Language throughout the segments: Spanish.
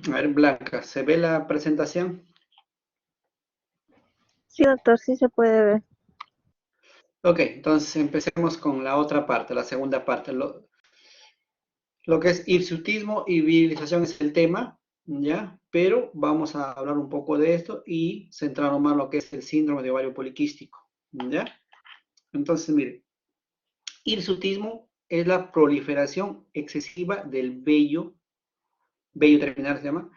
A ver, Blanca, ¿se ve la presentación? Sí, doctor, sí se puede ver. Ok, entonces empecemos con la otra parte, la segunda parte. Lo que es hirsutismo y virilización es el tema, ¿ya? Pero vamos a hablar un poco de esto y centrarnos más en lo que es el síndrome de ovario poliquístico, ¿ya? Entonces, mire, hirsutismo es la proliferación excesiva del vello terminal se llama,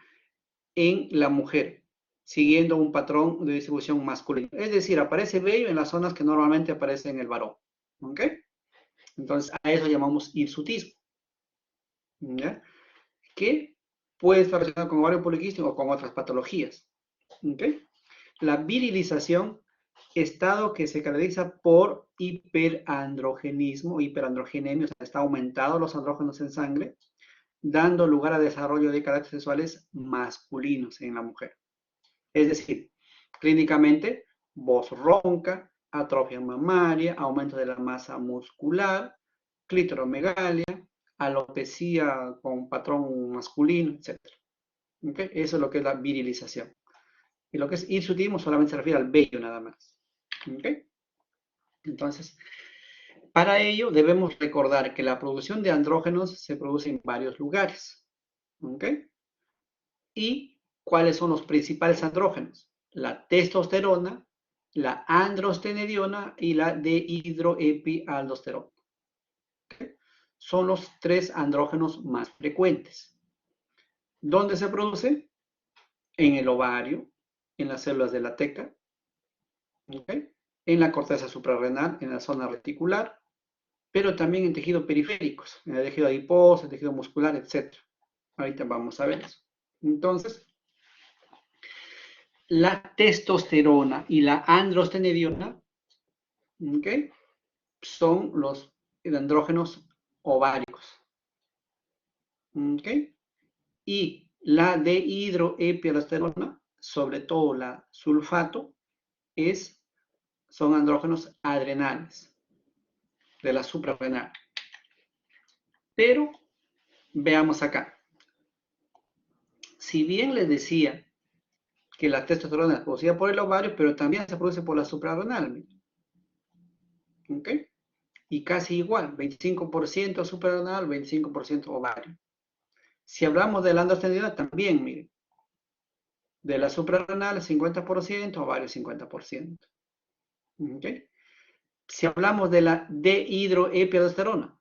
en la mujer, siguiendo un patrón de distribución masculino. Es decir, aparece vello en las zonas que normalmente aparece en el varón, ¿ok? Entonces, a eso llamamos hirsutismo, ¿ya? Que puede estar relacionado con ovario poliquístico o con otras patologías. ¿Okay? La virilización, estado que se caracteriza por hiperandrogenismo, hiperandrogenemia, o sea, está aumentado los andrógenos en sangre, dando lugar a desarrollo de caracteres sexuales masculinos en la mujer. Es decir, clínicamente, voz ronca, atrofia mamaria, aumento de la masa muscular, clitoromegalia, alopecia con patrón masculino, etc. ¿Okay? Eso es lo que es la virilización. Y lo que es hirsutismo solamente se refiere al vello nada más. ¿Okay? Entonces, para ello debemos recordar que la producción de andrógenos se produce en varios lugares. ¿Okay? ¿Y cuáles son los principales andrógenos? La testosterona, la androstenediona y la dehidroepialdosterona. ¿Okay? Son los tres andrógenos más frecuentes. ¿Dónde se produce? En el ovario, en las células de la teca, ¿okay? En la corteza suprarrenal, en la zona reticular, pero también en tejidos periféricos, en el tejido adiposo, el tejido muscular, etc. Ahorita vamos a ver eso. Entonces, la testosterona y la androstenediona, ¿okay? Son los andrógenos ováricos, ¿okay? Y la dehidroepialdosterona, sobre todo la sulfato, son andrógenos adrenales, de la suprarrenal. Pero veamos acá. Si bien les decía que la testosterona es producida por el ovario, pero también se produce por la suprarrenal. ¿Ok? Y casi igual, 25% suprarrenal, 25% ovario. Si hablamos de la androstenediona, también, miren, de la suprarrenal 50%, ovario 50%. ¿Ok? Si hablamos de la dehidroepialdosterona,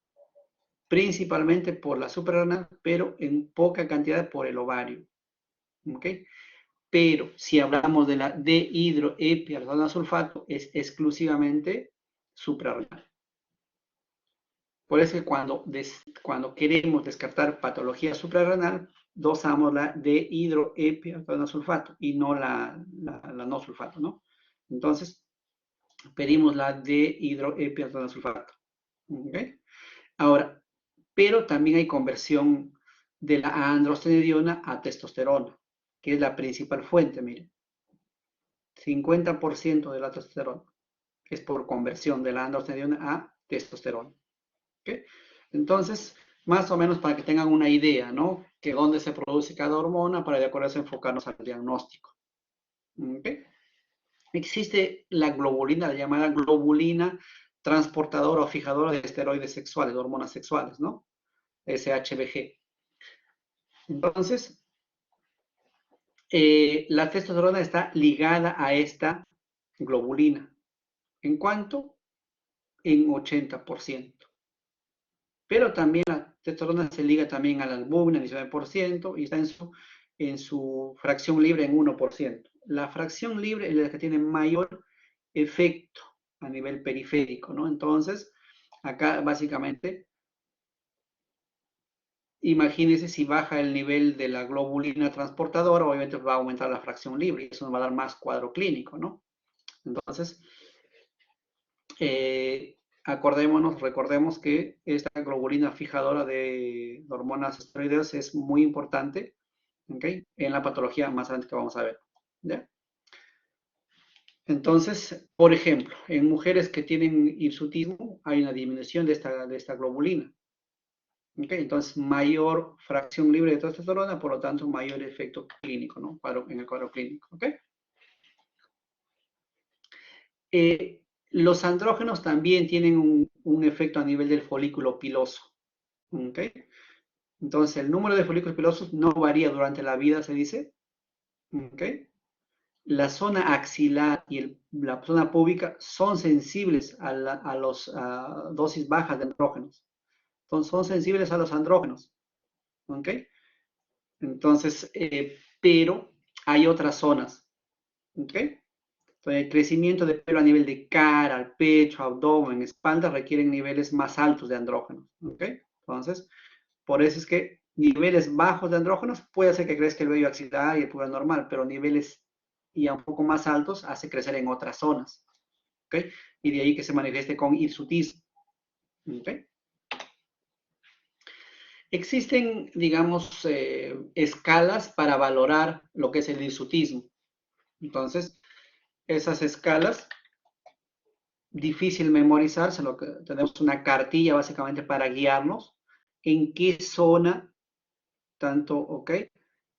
principalmente por la suprarrenal, pero en poca cantidad por el ovario. ¿Ok? Pero si hablamos de la dehidroepialdosterona sulfato, es exclusivamente suprarrenal. Por eso es que cuando queremos descartar patología suprarrenal, dosamos la dehidroepialdosterona sulfato y no la no sulfato, ¿no? Entonces, pedimos la dehidroepialdosterona sulfato. ¿Okay? Ahora, pero también hay conversión de la androstenediona a testosterona, que es la principal fuente, miren. 50% de la testosterona es por conversión de la androstenediona a testosterona. ¿Okay? Entonces, más o menos para que tengan una idea, ¿no? Que dónde se produce cada hormona para de acuerdo a eso enfocarnos al diagnóstico. ¿Okay? Existe la globulina, la llamada globulina transportadora o fijadora de esteroides sexuales, de hormonas sexuales, ¿no? SHBG. Entonces, la testosterona está ligada a esta globulina. ¿En cuánto? En 80%. Pero también la testosterona se liga también a la albúmina en 19% y está en su fracción libre en 1%. La fracción libre es la que tiene mayor efecto a nivel periférico, ¿no? Entonces, acá básicamente, imagínense si baja el nivel de la globulina transportadora, obviamente va a aumentar la fracción libre y eso nos va a dar más cuadro clínico, ¿no? Entonces, recordemos que esta globulina fijadora de hormonas esteroideas es muy importante, ¿okay? En la patología más adelante que vamos a ver, ¿ya? Entonces, por ejemplo, en mujeres que tienen hirsutismo hay una disminución de esta globulina, ¿Ok? Entonces, mayor fracción libre de testosterona, por lo tanto, mayor efecto clínico, ¿no? En el cuadro clínico. ¿Ok? Los andrógenos también tienen un efecto a nivel del folículo piloso. ¿Ok? Entonces, el número de folículos pilosos no varía durante la vida, se dice. ¿Ok? La zona axilar y la zona púbica son sensibles a las dosis bajas de andrógenos. Entonces, son sensibles a los andrógenos. ¿Ok? Entonces, pero hay otras zonas. ¿Ok? Entonces, el crecimiento de pelo a nivel de cara, al pecho, abdomen, espalda requieren niveles más altos de andrógenos. ¿Ok? Entonces, por eso es que niveles bajos de andrógenos puede hacer que crezca el vello axilar y el pubis normal, pero niveles ya un poco más altos hace crecer en otras zonas. ¿Ok? Y de ahí que se manifieste con hirsutismo. ¿Ok? Existen, digamos, escalas para valorar lo que es el hirsutismo. Entonces, esas escalas, difícil memorizar, solo que tenemos una cartilla básicamente para guiarnos en qué zona, tanto, ¿ok?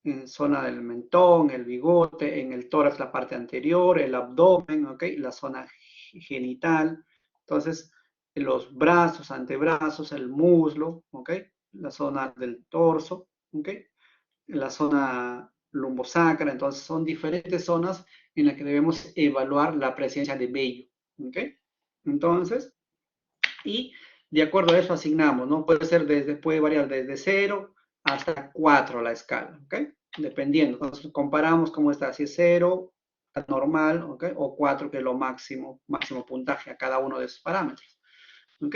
En zona del mentón, el bigote, en el tórax la parte anterior, el abdomen, ¿ok? La zona genital. Entonces, los brazos, antebrazos, el muslo, ¿ok? La zona del torso, ¿ok? La zona lumbosacra. Entonces, son diferentes zonas en las que debemos evaluar la presencia de vello, ¿ok? Entonces, y de acuerdo a eso asignamos, ¿no? Puede variar desde 0 hasta 4 la escala, ¿ok? Dependiendo. Entonces comparamos cómo está, si es 0, normal, ¿ok? O 4, que es lo máximo puntaje a cada uno de esos parámetros, ¿ok?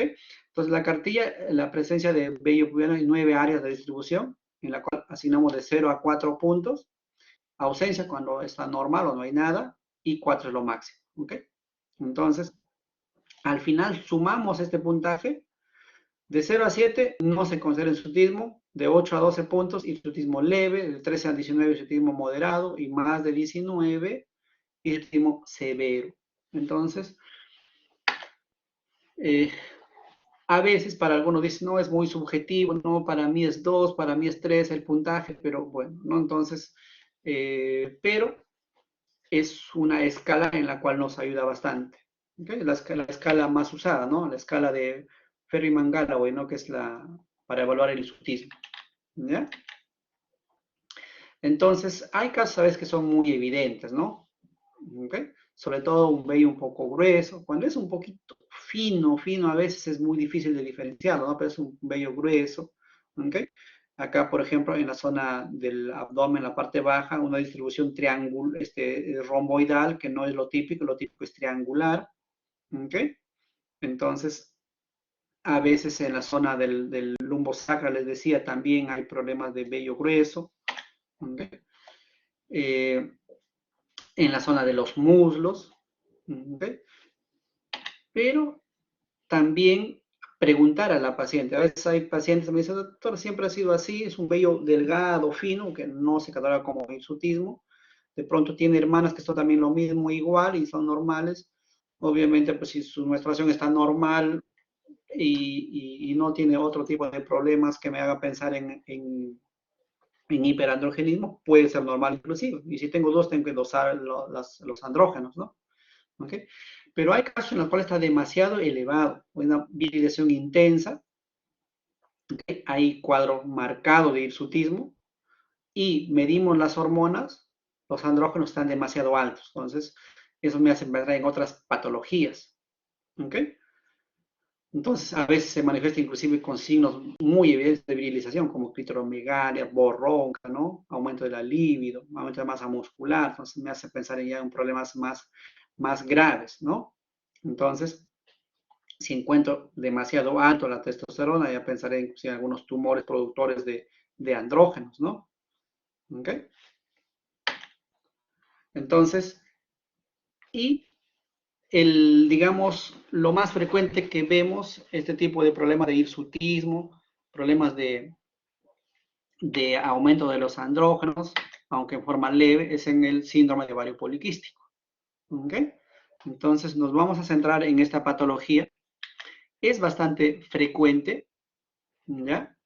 Entonces la cartilla, la presencia de vello pubiano en 9 áreas de distribución, en la cual asignamos de 0 a 4 puntos, ausencia cuando está normal o no hay nada, y 4 es lo máximo, ¿ok? Entonces, al final sumamos este puntaje. De 0 a 7 no se considera hirsutismo, de 8 a 12 puntos hirsutismo leve, de 13 a 19 hirsutismo moderado y más de 19 hirsutismo severo. Entonces, eh, a veces para algunos dicen, no, es muy subjetivo, no, para mí es 2, para mí es 3 el puntaje, pero bueno, ¿no? Entonces, pero es una escala en la cual nos ayuda bastante. ¿Okay? La escala más usada, ¿no? La escala de Ferry-Mann-Galloway, ¿no? Que es para evaluar el hirsutismo. ¿Ya? Entonces, hay casos a veces que son muy evidentes, ¿no? ¿Okay? Sobre todo un vello un poco grueso. Cuando es un poquito fino, a veces es muy difícil de diferenciarlo, ¿no? Pero es un vello grueso, ¿okay? Acá, por ejemplo, en la zona del abdomen, la parte baja, una distribución triangular, romboidal, que no es lo típico es triangular, ¿okay? Entonces, a veces en la zona del lumbo sacral, les decía, también hay problemas de vello grueso, ¿okay? En la zona de los muslos, ¿okay? Pero también preguntar a la paciente. A veces hay pacientes que me dicen, doctor, siempre ha sido así, es un vello delgado, fino, que no se cataloga como hirsutismo. De pronto tiene hermanas que son también lo mismo, igual, y son normales. Obviamente, pues si su menstruación está normal y no tiene otro tipo de problemas que me haga pensar en hiperandrogenismo, puede ser normal inclusive. Y si tengo dos, tengo que dosar los andrógenos, ¿no? ¿Okay? Pero hay casos en los cuales está demasiado elevado, una virilización intensa, ¿okay? Hay cuadro marcado de hirsutismo y medimos las hormonas, los andrógenos están demasiado altos, entonces eso me hace pensar en otras patologías, ¿okay? Entonces a veces se manifiesta inclusive con signos muy evidentes de virilización, como clitoromegalia, borronca, ¿no? Aumento de la libido, aumento de masa muscular, entonces me hace pensar en ya en problemas más graves, ¿no? Entonces, si encuentro demasiado alto la testosterona, ya pensaré inclusive en algunos tumores productores de andrógenos, ¿no? ¿Ok? Entonces, y digamos, lo más frecuente que vemos, este tipo de problemas de hirsutismo, problemas de aumento de los andrógenos, aunque en forma leve, es en el síndrome de ovario poliquístico. ¿Ok? Entonces, nos vamos a centrar en esta patología. Es bastante frecuente, ¿ya?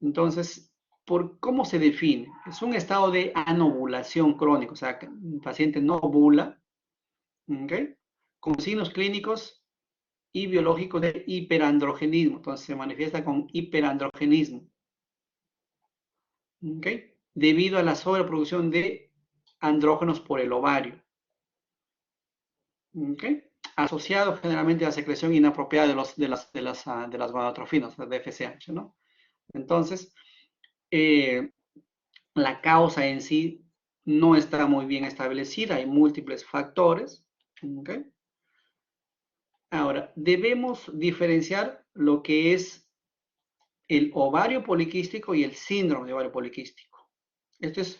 Entonces, ¿cómo se define? Es un estado de anovulación crónico, o sea, que el paciente no ovula, ¿ok? Con signos clínicos y biológicos de hiperandrogenismo. Entonces, se manifiesta con hiperandrogenismo, ¿ok? Debido a la sobreproducción de andrógenos por el ovario, ¿ok? Asociado generalmente a la secreción inapropiada de las gonadotrofinas, de FSH, ¿no? Entonces, la causa en sí no está muy bien establecida, hay múltiples factores, ¿ok? Ahora, debemos diferenciar lo que es el ovario poliquístico y el síndrome de ovario poliquístico. Esto es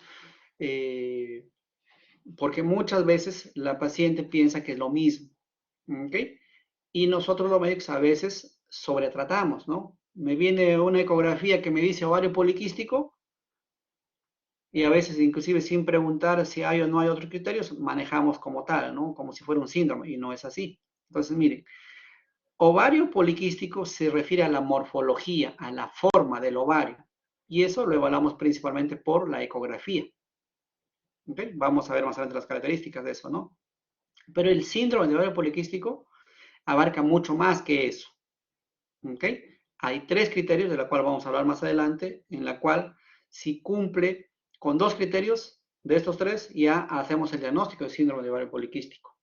porque muchas veces la paciente piensa que es lo mismo, ¿ok? Y nosotros los médicos a veces sobretratamos, ¿no? Me viene una ecografía que me dice ovario poliquístico y a veces inclusive sin preguntar si hay o no hay otros criterios, manejamos como tal, ¿no? Como si fuera un síndrome y no es así. Entonces, miren, ovario poliquístico se refiere a la morfología, a la forma del ovario y eso lo evaluamos principalmente por la ecografía. ¿Okay? Vamos a ver más adelante las características de eso, ¿no? Pero el síndrome de ovario poliquístico abarca mucho más que eso. ¿Ok? Hay tres criterios, de la cual vamos a hablar más adelante, en la cual si cumple con dos criterios de estos tres, ya hacemos el diagnóstico de síndrome de ovario poliquístico.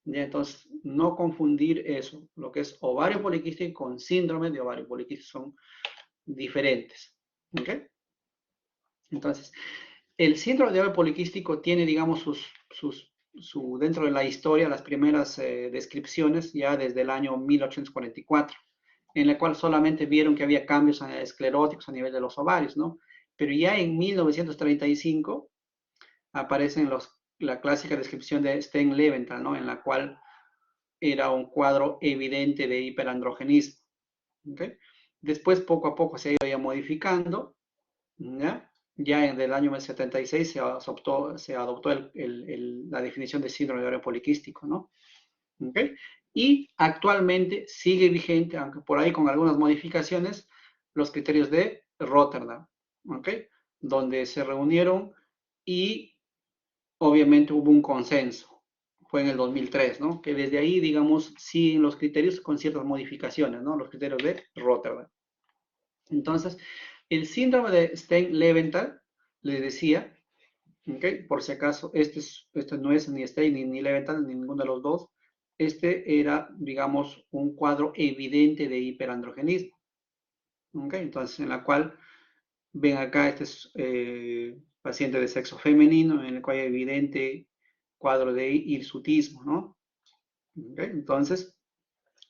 ¿Ya? Entonces, no confundir eso, lo que es ovario poliquístico con síndrome de ovario poliquístico, son diferentes. ¿Ok? Entonces, el síndrome de ovario poliquístico tiene, digamos, dentro de la historia, las primeras descripciones ya desde el año 1844, en la cual solamente vieron que había cambios escleróticos a nivel de los ovarios, ¿no? Pero ya en 1935 aparecen la clásica descripción de Stein-Leventhal, ¿no? En la cual era un cuadro evidente de hiperandrogenismo, ¿ok? Después, poco a poco se ha ido ya modificando, ¿ya? Ya en el año 76 se adoptó la definición de síndrome de ovario poliquístico, ¿no? ¿Okay? Y actualmente sigue vigente, aunque por ahí con algunas modificaciones, los criterios de Rotterdam, ¿ok? Donde se reunieron y obviamente hubo un consenso. Fue en el 2003, ¿no? Que desde ahí, digamos, siguen los criterios con ciertas modificaciones, ¿no? Los criterios de Rotterdam. Entonces, el síndrome de Stein-Leventhal, les decía, ¿okay? Por si acaso, este no es ni Stein ni Leventhal, ni ninguno de los dos. Este era, digamos, un cuadro evidente de hiperandrogenismo. ¿Okay? Entonces, en la cual ven acá, este es paciente de sexo femenino, en el cual hay evidente cuadro de hirsutismo, ¿no? ¿Okay? Entonces,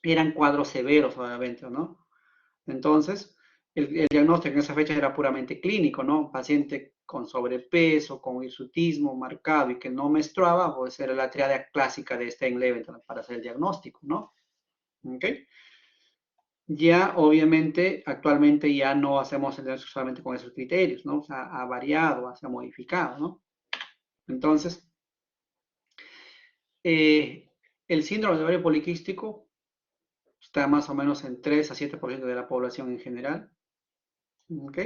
eran cuadros severos, obviamente, ¿no? Entonces, el diagnóstico en esa fecha era puramente clínico, ¿no? Paciente con sobrepeso, con hirsutismo marcado y que no menstruaba, pues era la triada clásica de Stein-Leventhal para hacer el diagnóstico, ¿no? ¿Ok? Ya, obviamente, actualmente ya no hacemos el diagnóstico solamente con esos criterios, ¿no? O sea, ha variado, se ha modificado, ¿no? Entonces, el síndrome de ovario poliquístico está más o menos en 3 a 7% de la población en general, ¿ok?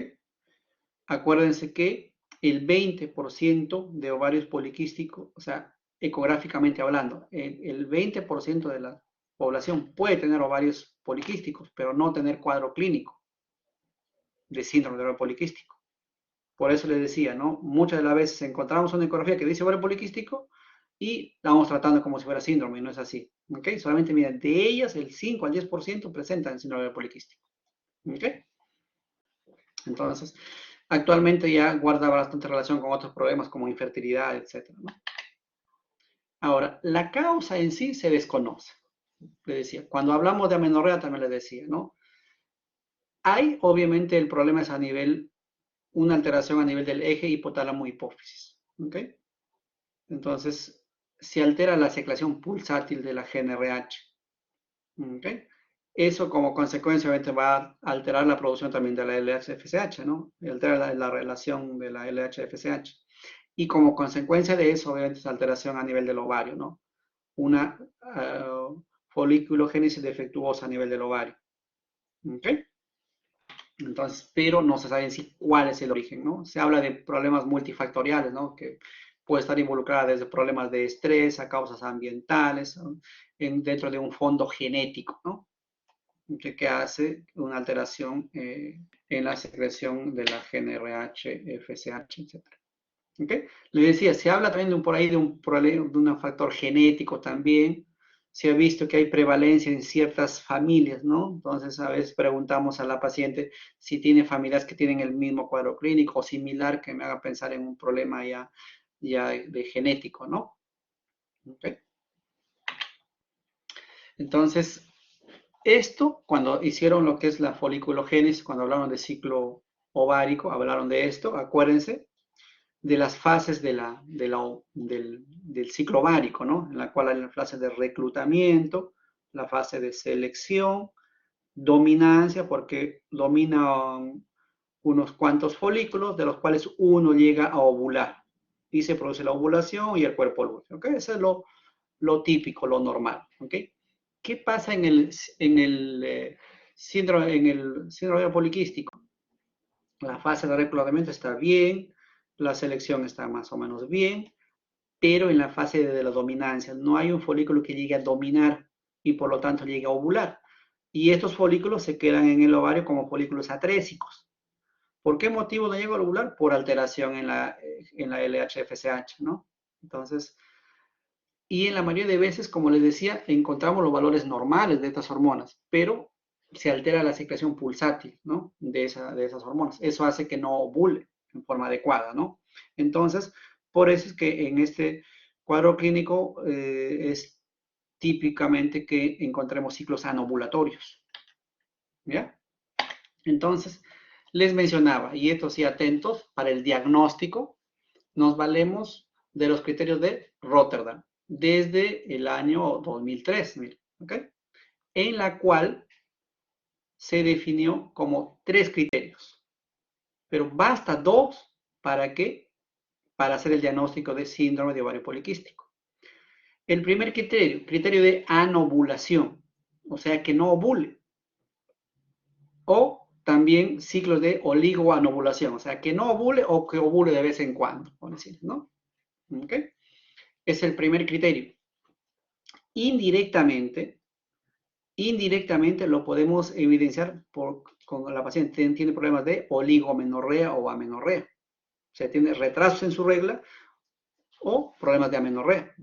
Acuérdense que el 20% de ovarios poliquísticos, o sea, ecográficamente hablando, el 20% de la población puede tener ovarios poliquísticos, pero no tener cuadro clínico de síndrome de ovario poliquístico. Por eso les decía, ¿no? Muchas de las veces encontramos una ecografía que dice ovario poliquístico y la vamos tratando como si fuera síndrome, y no es así. ¿Ok? Solamente, miren, de ellas el 5 al 10% presentan síndrome de ovario poliquístico. ¿Ok? Entonces, actualmente ya guarda bastante relación con otros problemas como infertilidad, etc. ¿no? Ahora, la causa en sí se desconoce. Le decía, cuando hablamos de amenorrea también le decía, ¿no? Hay, obviamente, el problema es a nivel, una alteración a nivel del eje hipotálamo-hipófisis, ¿ok? Entonces, se altera la secreción pulsátil de la GnRH, ¿ok? Eso como consecuencia obviamente va a alterar la producción también de la LH-FSH, ¿no? Altera la relación de la LH-FSH. Y como consecuencia de eso, obviamente, es alteración a nivel del ovario, ¿no? Una foliculogénesis defectuosa a nivel del ovario. ¿Ok? Entonces, pero no se sabe en sí cuál es el origen, ¿no? Se habla de problemas multifactoriales, ¿no? Que puede estar involucrada desde problemas de estrés a causas ambientales, ¿no? Dentro de un fondo genético, ¿no? Que hace una alteración en la secreción de la GNRH, FSH, etc. ¿Okay? Le decía, se habla también de por ahí de un problema, de un factor genético también. Se ha visto que hay prevalencia en ciertas familias, ¿no? Entonces, a veces preguntamos a la paciente si tiene familias que tienen el mismo cuadro clínico o similar, que me haga pensar en un problema ya de genético, ¿no? ¿Okay? Entonces, esto, cuando hicieron lo que es la foliculogénesis, cuando hablaron de ciclo ovárico, hablaron de esto, acuérdense, de las fases del ciclo ovárico, ¿no? En la cual hay la fase de reclutamiento, la fase de selección, dominancia, porque dominan unos cuantos folículos, de los cuales uno llega a ovular, y se produce la ovulación y el cuerpo luce, ¿ok? Eso es lo típico, lo normal, ¿ok? ¿Qué pasa en el síndrome poliquístico? La fase de reclutamiento está bien, la selección está más o menos bien, pero en la fase de la dominancia no hay un folículo que llegue a dominar y por lo tanto llegue a ovular. Y estos folículos se quedan en el ovario como folículos atrésicos. ¿Por qué motivo no llega a ovular? Por alteración en la LH-FSH, ¿no? Entonces, y en la mayoría de veces, como les decía, encontramos los valores normales de estas hormonas, pero se altera la secreción pulsátil, ¿no? De esas hormonas. Eso hace que no ovule en forma adecuada, ¿no? Entonces, por eso es que en este cuadro clínico es típicamente que encontremos ciclos anovulatorios, ¿ya? Entonces, les mencionaba, y esto sí atentos, para el diagnóstico nos valemos de los criterios de Rotterdam desde el año 2003, ¿ok? En la cual se definió como 3 criterios, pero basta 2 para qué? Para hacer el diagnóstico de síndrome de ovario poliquístico. El primer criterio, criterio de anovulación, o sea que no ovule, o también ciclos de oligoanovulación, o sea que no ovule o que ovule de vez en cuando, por decir, ¿no? ¿Ok? Es el primer criterio. Indirectamente, indirectamente lo podemos evidenciar con la paciente tiene problemas de oligomenorrea o amenorrea. O sea, tiene retrasos en su regla o problemas de amenorrea.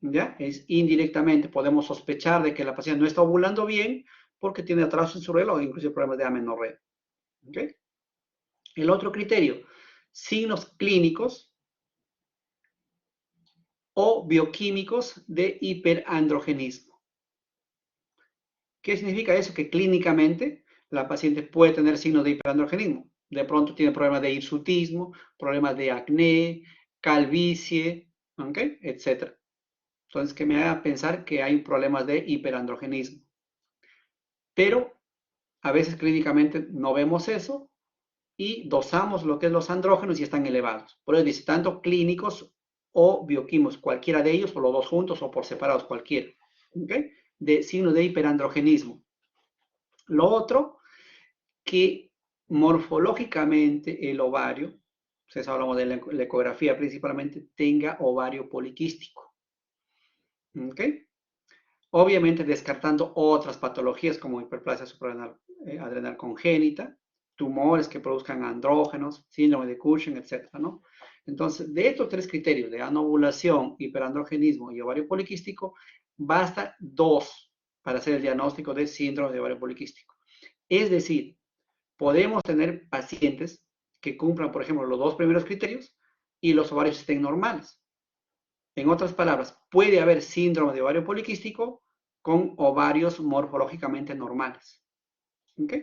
¿Ya? Es indirectamente, podemos sospechar de que la paciente no está ovulando bien porque tiene atrasos en su regla o incluso problemas de amenorrea. ¿Ok? El otro criterio, signos clínicos o bioquímicos de hiperandrogenismo. ¿Qué significa eso? Que clínicamente la paciente puede tener signos de hiperandrogenismo. De pronto tiene problemas de hirsutismo, problemas de acné, calvicie, ¿okay? Etcétera. Entonces, que me haga pensar que hay problemas de hiperandrogenismo. Pero a veces clínicamente no vemos eso y dosamos lo que es los andrógenos y están elevados. Por eso dice, tanto clínicos o bioquímicos, cualquiera de ellos, o los dos juntos o por separados, cualquiera. ¿Okay? De signos de hiperandrogenismo. Lo otro, que morfológicamente el ovario, si hablamos de la ecografía principalmente, tenga ovario poliquístico. ¿Ok? Obviamente descartando otras patologías como hiperplasia suprarrenal adrenal congénita, tumores que produzcan andrógenos, síndrome de Cushing, etcétera, ¿no? Entonces, de estos 3 criterios, de anovulación, hiperandrogenismo y ovario poliquístico, basta 2 para hacer el diagnóstico de síndrome de ovario poliquístico. Es decir, podemos tener pacientes que cumplan, por ejemplo, los 2 primeros criterios y los ovarios estén normales. En otras palabras, puede haber síndrome de ovario poliquístico con ovarios morfológicamente normales. ¿Ok?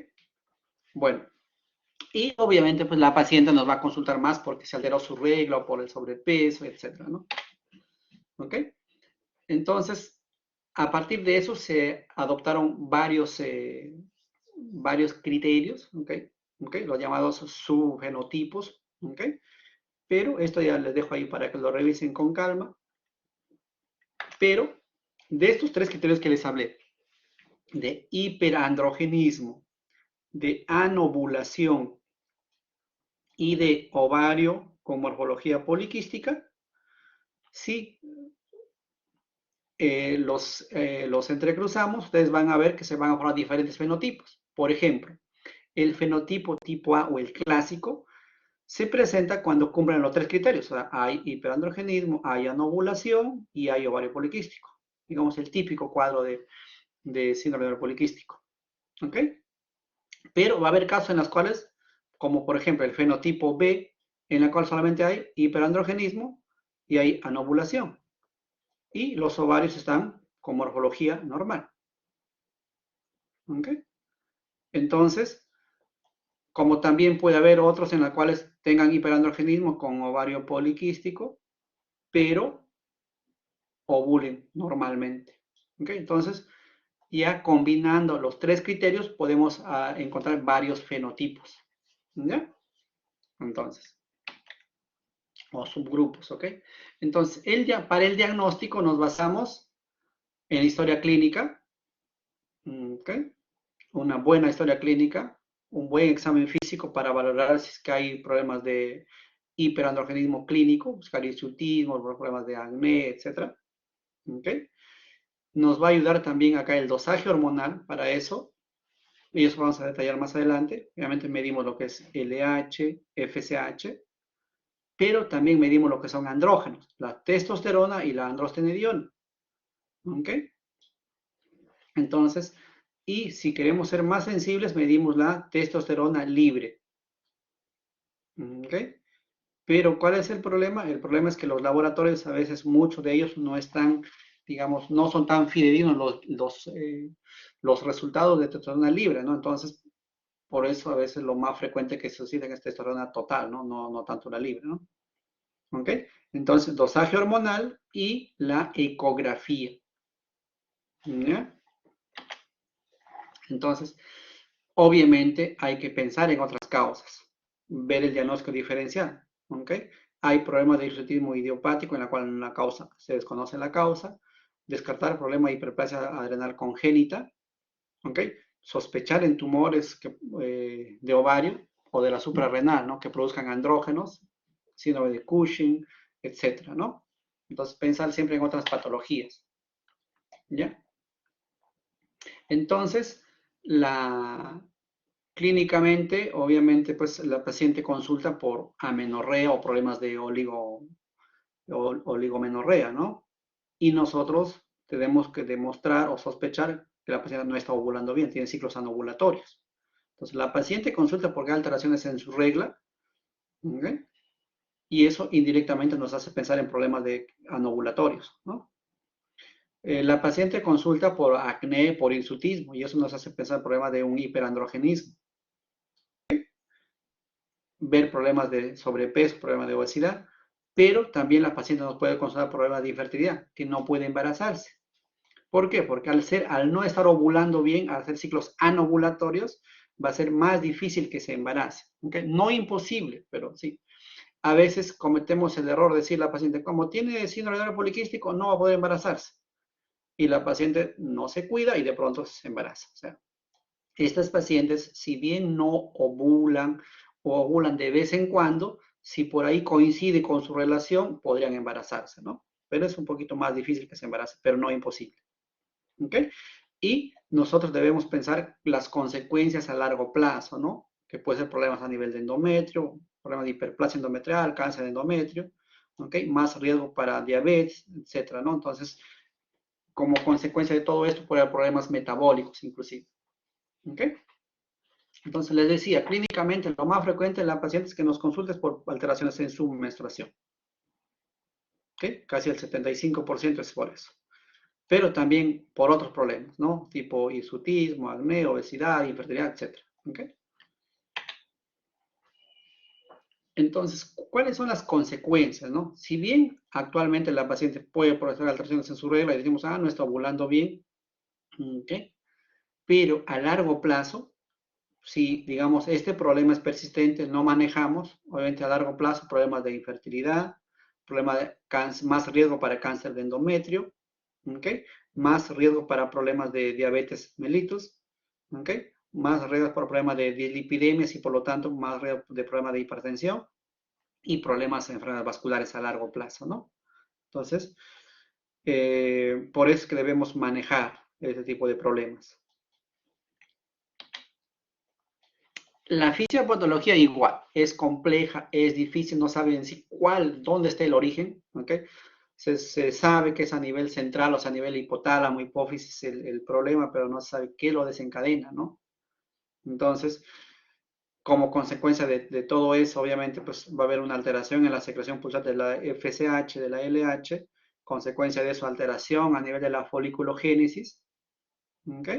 Bueno, y obviamente pues la paciente nos va a consultar más porque se alteró su regla o por el sobrepeso, etcétera, ¿no? ¿Ok? Entonces, a partir de eso se adoptaron varios criterios, ¿ok? ¿Ok? Los llamados subgenotipos, ¿ok? Pero esto ya les dejo ahí para que lo revisen con calma. Pero de estos 3 criterios que les hablé, de hiperandrogenismo, de anovulación y de ovario con morfología poliquística, si los entrecruzamos, ustedes van a ver que se van a formar diferentes fenotipos. Por ejemplo, el fenotipo tipo A o el clásico se presenta cuando cumplen los tres criterios. O sea, hay hiperandrogenismo, hay anovulación y hay ovario poliquístico. Digamos, el típico cuadro de síndrome de ovario poliquístico. ¿Ok? Pero va a haber casos en los cuales, como por ejemplo el fenotipo B, en la cual solamente hay hiperandrogenismo y hay anovulación. Y los ovarios están con morfología normal. ¿Ok? Entonces, como también puede haber otros en los cuales tengan hiperandrogenismo con ovario poliquístico, pero ovulen normalmente. ¿Ok? Entonces, ya combinando los tres criterios podemos encontrar varios fenotipos. ¿Ya? Entonces, o subgrupos, ¿ok? Entonces, para el diagnóstico nos basamos en historia clínica, ¿ok? Una buena historia clínica, un buen examen físico para valorar si es que hay problemas de hiperandrogenismo clínico, buscar hirsutismo, problemas de acné, etc. ¿Ok? Nos va a ayudar también acá el dosaje hormonal para eso, y eso vamos a detallar más adelante. Obviamente medimos lo que es LH, FSH, pero también medimos lo que son andrógenos, la testosterona y la androstenediona. ¿Ok? Entonces, y si queremos ser más sensibles, medimos la testosterona libre. ¿Ok? Pero ¿cuál es el problema? El problema es que los laboratorios, a veces muchos de ellos no están, digamos, no son tan fidedignos los resultados de testosterona libre, ¿no? Entonces, por eso a veces lo más frecuente que se suscita es testosterona total, ¿no? No tanto la libre, ¿no? ¿Ok? Entonces, dosaje hormonal y la ecografía. ¿Ya? Entonces, obviamente hay que pensar en otras causas, ver el diagnóstico diferencial. ¿Ok? Hay problemas de hirsutismo idiopático en la cual la causa, se desconoce la causa, descartar el problema de hiperplasia adrenal congénita, ¿ok? Sospechar en tumores de ovario o de la suprarrenal, ¿no? Que produzcan andrógenos, síndrome de Cushing, etcétera, ¿no? Entonces, pensar siempre en otras patologías, ¿ya? Entonces, clínicamente, obviamente, pues la paciente consulta por amenorrea o problemas de oligomenorrea, ¿no? Y nosotros tenemos que demostrar o sospechar que la paciente no está ovulando bien, tiene ciclos anovulatorios. Entonces, la paciente consulta porque hay alteraciones en su regla, ¿ok? Y eso indirectamente nos hace pensar en problemas de anovulatorios, ¿no? La paciente consulta por acné, por hirsutismo, y eso nos hace pensar en problemas de un hiperandrogenismo. Ver problemas de sobrepeso, problemas de obesidad, pero también la paciente nos puede consultar problemas de infertilidad, que no puede embarazarse. ¿Por qué? Porque al no estar ovulando bien, al hacer ciclos anovulatorios, va a ser más difícil que se embarace. ¿Okay? No imposible, pero sí. A veces cometemos el error de decirle a la paciente, como tiene síndrome de ovario poliquístico, no va a poder embarazarse. Y la paciente no se cuida y de pronto se embaraza. O sea, estas pacientes, si bien no ovulan o ovulan de vez en cuando, si por ahí coincide con su relación, podrían embarazarse, ¿no? Pero es un poquito más difícil que se embarace, pero no imposible. ¿Ok? Y nosotros debemos pensar las consecuencias a largo plazo, ¿no? Que puede ser problemas a nivel de endometrio, problemas de hiperplasia endometrial, cáncer de endometrio, ¿ok? Más riesgo para diabetes, etcétera, ¿no? Entonces, como consecuencia de todo esto, puede haber problemas metabólicos inclusive, ¿ok? Entonces, les decía, clínicamente lo más frecuente en la paciente es que nos consultes por alteraciones en su menstruación, ¿ok? Casi el 75% es por eso. Pero también por otros problemas, ¿no? Tipo hirsutismo, acné, obesidad, infertilidad, etc. ¿Ok? Entonces, ¿cuáles son las consecuencias, no? Si bien actualmente la paciente puede presentar alteraciones en su regla y decimos, no está ovulando bien, ¿ok? Pero a largo plazo, si, digamos, este problema es persistente, no manejamos, obviamente a largo plazo, problemas de infertilidad, problema de cáncer, más riesgo para cáncer de endometrio, ¿ok? Más riesgo para problemas de diabetes mellitus, ¿ok? más riesgo por problemas de dislipidemias y por lo tanto más riesgo de problemas de hipertensión y problemas de enfermedades vasculares a largo plazo, ¿no? Entonces, por eso es que debemos manejar este tipo de problemas. La fisiopatología igual, es compleja, es difícil, no sabe en sí dónde está el origen, ¿ok? Se sabe que es a nivel central, o sea, a nivel hipotálamo, hipófisis el problema, pero no se sabe qué lo desencadena, ¿no? Entonces, como consecuencia de todo eso, obviamente, pues va a haber una alteración en la secreción pulsar de la FSH, de la LH, consecuencia de eso, alteración a nivel de la foliculogénesis, ¿ok?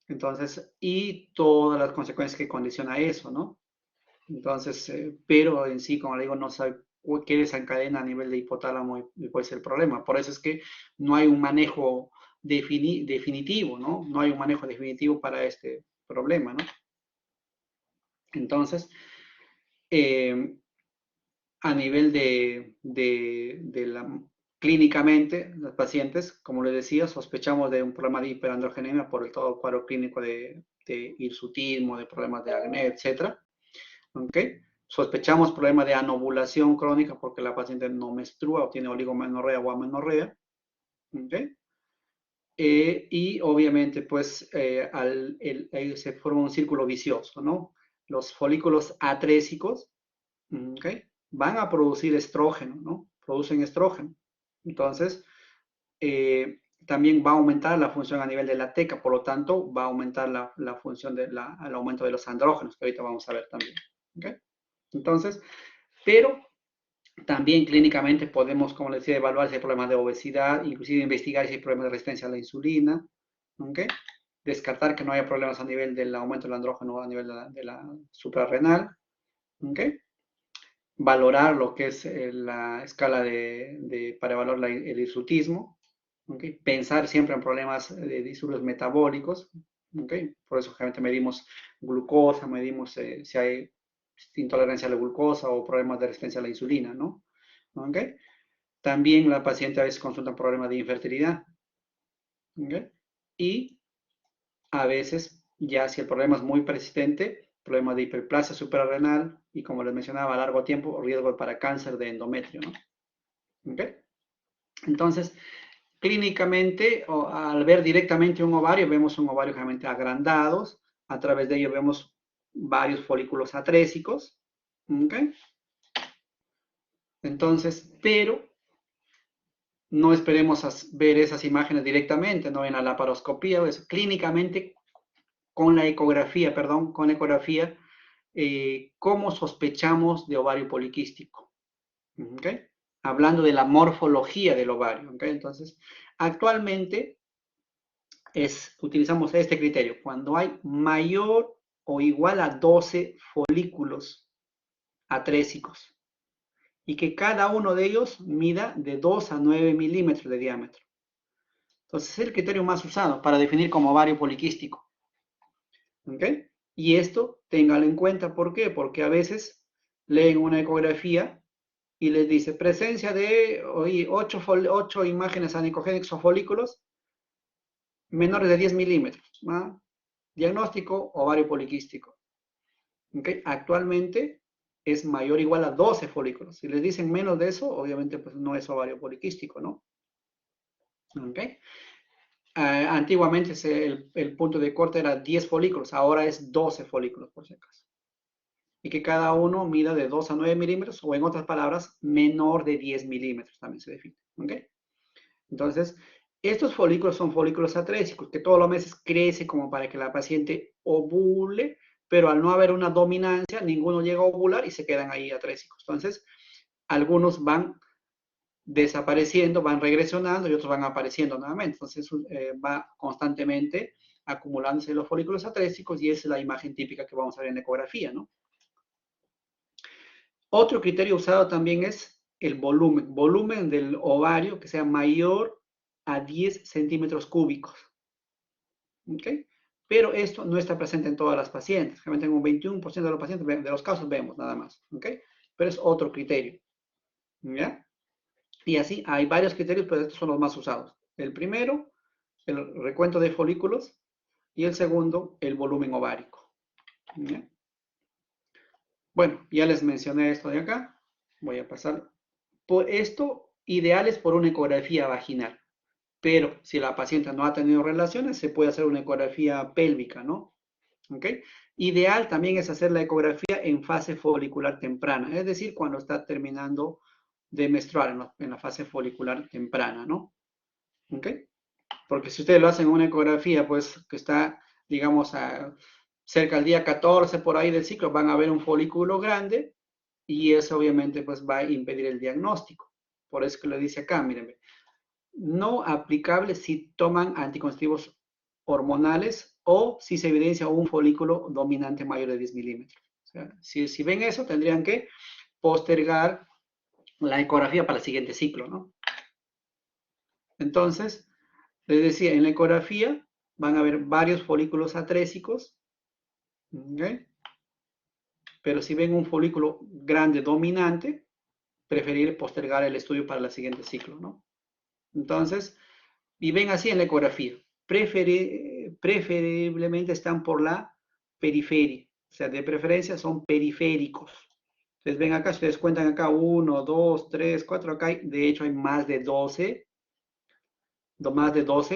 Entonces, y todas las consecuencias que condiciona eso, ¿no? Entonces, pero en sí, como le digo, no sabe qué desencadena a nivel de hipotálamo y puede ser el problema. Por eso es que no hay un manejo definitivo, ¿no? No hay un manejo definitivo para este problema, ¿no? Entonces, eh, a nivel clínicamente, los pacientes, como les decía, sospechamos de un problema de hiperandrogenemia por el todo cuadro clínico de hirsutismo, de problemas de acné, etcétera. ¿Ok? Sospechamos problemas de anovulación crónica porque la paciente no menstrua o tiene oligomenorrea o amenorrea. ¿Ok? Y obviamente, pues, se forma un círculo vicioso, ¿no? Los folículos atrésicos, ¿ok? Van a producir estrógeno, ¿no? Producen estrógeno. Entonces, también va a aumentar la función a nivel de la teca, por lo tanto, va a aumentar la función el aumento de los andrógenos, que ahorita vamos a ver también. ¿Ok? Entonces, pero también clínicamente podemos, como les decía, evaluar si hay problemas de obesidad, inclusive investigar si hay problemas de resistencia a la insulina, ¿ok? Descartar que no haya problemas a nivel del aumento del andrógeno a nivel de la suprarrenal, ¿ok? Valorar lo que es la escala para evaluar el hirsutismo, ¿okay? Pensar siempre en problemas de disturbios metabólicos, ¿okay? Por eso generalmente medimos glucosa, medimos si hay intolerancia a la glucosa o problemas de resistencia a la insulina, ¿no? ¿Okay? También la paciente a veces consulta problemas de infertilidad, ¿okay? Y a veces, ya si el problema es muy persistente, problemas de hiperplasia suprarrenal y como les mencionaba, a largo tiempo, riesgo para cáncer de endometrio, ¿no? ¿Okay? Entonces, clínicamente, al ver directamente un ovario, vemos un ovario generalmente agrandados, a través de ello vemos varios folículos atrésicos, ¿ok? Entonces, pero no esperemos ver esas imágenes directamente, no en la laparoscopía, pues, clínicamente con la ecografía, perdón, con la ecografía, cómo sospechamos de ovario poliquístico, ¿ok? Hablando de la morfología del ovario, ¿ok? Entonces, actualmente utilizamos este criterio, cuando hay mayor o igual a 12 folículos atrésicos y que cada uno de ellos mida de 2 a 9 milímetros de diámetro. Entonces es el criterio más usado para definir como ovario poliquístico. ¿Ok? Y esto téngalo en cuenta, ¿por qué? Porque a veces leen una ecografía y les dice presencia de 8 imágenes anicogénicas o folículos menores de 10 milímetros. ¿No? Diagnóstico, ovario poliquístico. ¿Okay? Actualmente es mayor o igual a 12 folículos. Si les dicen menos de eso, obviamente pues no es ovario poliquístico, ¿no? ¿Okay? Antiguamente el punto de corte era 10 folículos, ahora es 12 folículos por si acaso. Y que cada uno mida de 2 a 9 milímetros, o en otras palabras, menor de 10 milímetros también se define. ¿Okay? Entonces, estos folículos son folículos atrésicos, que todos los meses crece como para que la paciente ovule, pero al no haber una dominancia, ninguno llega a ovular y se quedan ahí atrésicos. Entonces, algunos van desapareciendo, van regresionando y otros van apareciendo nuevamente. Entonces, va constantemente acumulándose los folículos atrésicos y esa es la imagen típica que vamos a ver en ecografía, ¿no? Otro criterio usado también es el volumen del ovario que sea mayor a 10 centímetros cúbicos. ¿Ok? Pero esto no está presente en todas las pacientes. Realmente en un 21% de los pacientes, de los casos vemos nada más. ¿Ok? Pero es otro criterio. ¿Ya? Y así hay varios criterios, pero estos son los más usados. El primero, el recuento de folículos. y el segundo, el volumen ovárico. ¿Ya? Bueno, ya les mencioné esto de acá. Voy a pasar. Por esto, ideal es por una ecografía vaginal. Pero si la paciente no ha tenido relaciones, se puede hacer una ecografía pélvica, ¿no? ¿Ok? Ideal también es hacer la ecografía en fase folicular temprana, es decir, cuando está terminando de menstruar en la fase folicular temprana, ¿no? ¿Ok? Porque si ustedes lo hacen en una ecografía, pues que está, digamos, cerca del día 14 por ahí del ciclo, van a ver un folículo grande y eso obviamente pues va a impedir el diagnóstico. Por eso que lo dice acá, miren, no aplicable si toman anticonceptivos hormonales o si se evidencia un folículo dominante mayor de 10 milímetros. O sea, si ven eso, tendrían que postergar la ecografía para el siguiente ciclo, ¿no? Entonces, les decía, en la ecografía van a haber varios folículos atrésicos, ¿okay? Pero si ven un folículo grande dominante, preferir postergar el estudio para el siguiente ciclo, ¿no? Entonces, y ven así en la ecografía. Preferiblemente están por la periferia, o sea, de preferencia son periféricos. Ustedes ven acá, si ustedes cuentan acá, 1, 2, 3, 4, acá hay, de hecho hay más de 12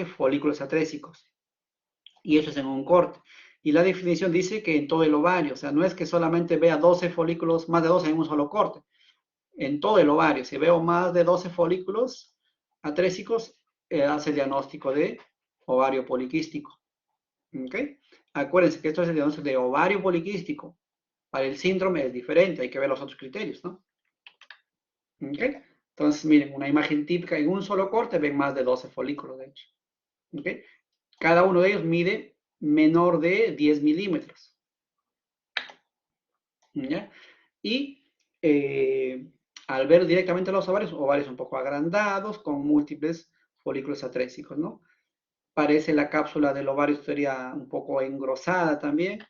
folículos atrésicos. Y eso es en un corte. Y la definición dice que en todo el ovario, o sea, no es que solamente vea 12 folículos, más de 12 en un solo corte. En todo el ovario, si veo más de 12 folículos atrésicos, hace el diagnóstico de ovario poliquístico. ¿Ok? Acuérdense que esto es el diagnóstico de ovario poliquístico. Para el síndrome es diferente, hay que ver los otros criterios, ¿no? ¿Ok? Entonces, miren, una imagen típica en un solo corte ven más de 12 folículos, de hecho. ¿Ok? Cada uno de ellos mide menor de 10 milímetros. ¿Ya? Y al ver directamente los ovarios un poco agrandados, con múltiples folículos atrésicos, ¿no? Parece la cápsula del ovario estaría un poco engrosada también.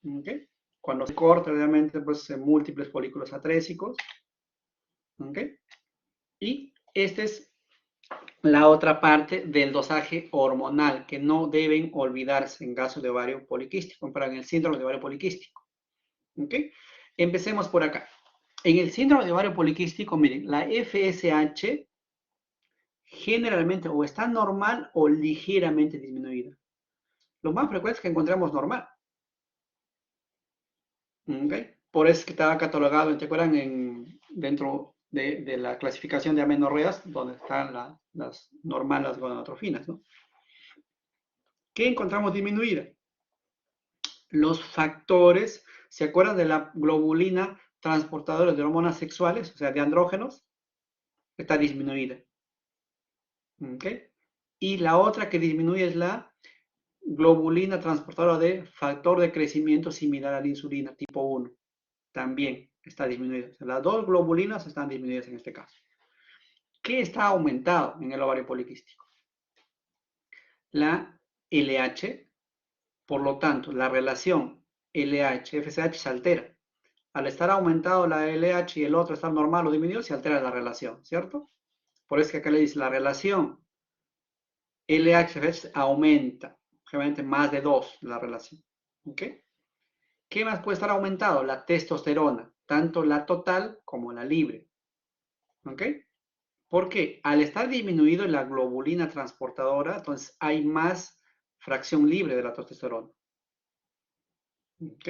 ¿Okay? Cuando se corta, realmente, pues múltiples folículos atrésicos. ¿Okay? Y esta es la otra parte del dosaje hormonal que no deben olvidarse en caso de ovario poliquístico, para en el síndrome de ovario poliquístico. ¿Okay? Empecemos por acá. En el síndrome de ovario poliquístico, miren, la FSH generalmente o está normal o ligeramente disminuida. Lo más frecuente es que encontremos normal. ¿Okay? Por eso es que estaba catalogado, ¿te acuerdan? Dentro de la clasificación de amenorreas, donde están las normales, las gonadotrofinas, ¿no? ¿Qué encontramos disminuida? Los factores, ¿se acuerdan de la globulina transportadora de hormonas sexuales, o sea, de andrógenos? Está disminuida. ¿Okay? Y la otra que disminuye es la globulina transportadora de factor de crecimiento similar a la insulina, tipo 1. También está disminuida. O sea, las dos globulinas están disminuidas en este caso. ¿Qué está aumentado en el ovario poliquístico? La LH, por lo tanto, la relación LH-FSH se altera. Al estar aumentado la LH y el otro estar normal o disminuido, se altera la relación, ¿cierto? Por eso que acá le dice la relación LH-FSH aumenta, generalmente más de 2 la relación. ¿Ok? ¿Qué más puede estar aumentado? La testosterona, tanto la total como la libre. ¿Ok? Porque al estar disminuido la globulina transportadora, entonces hay más fracción libre de la testosterona. ¿Ok?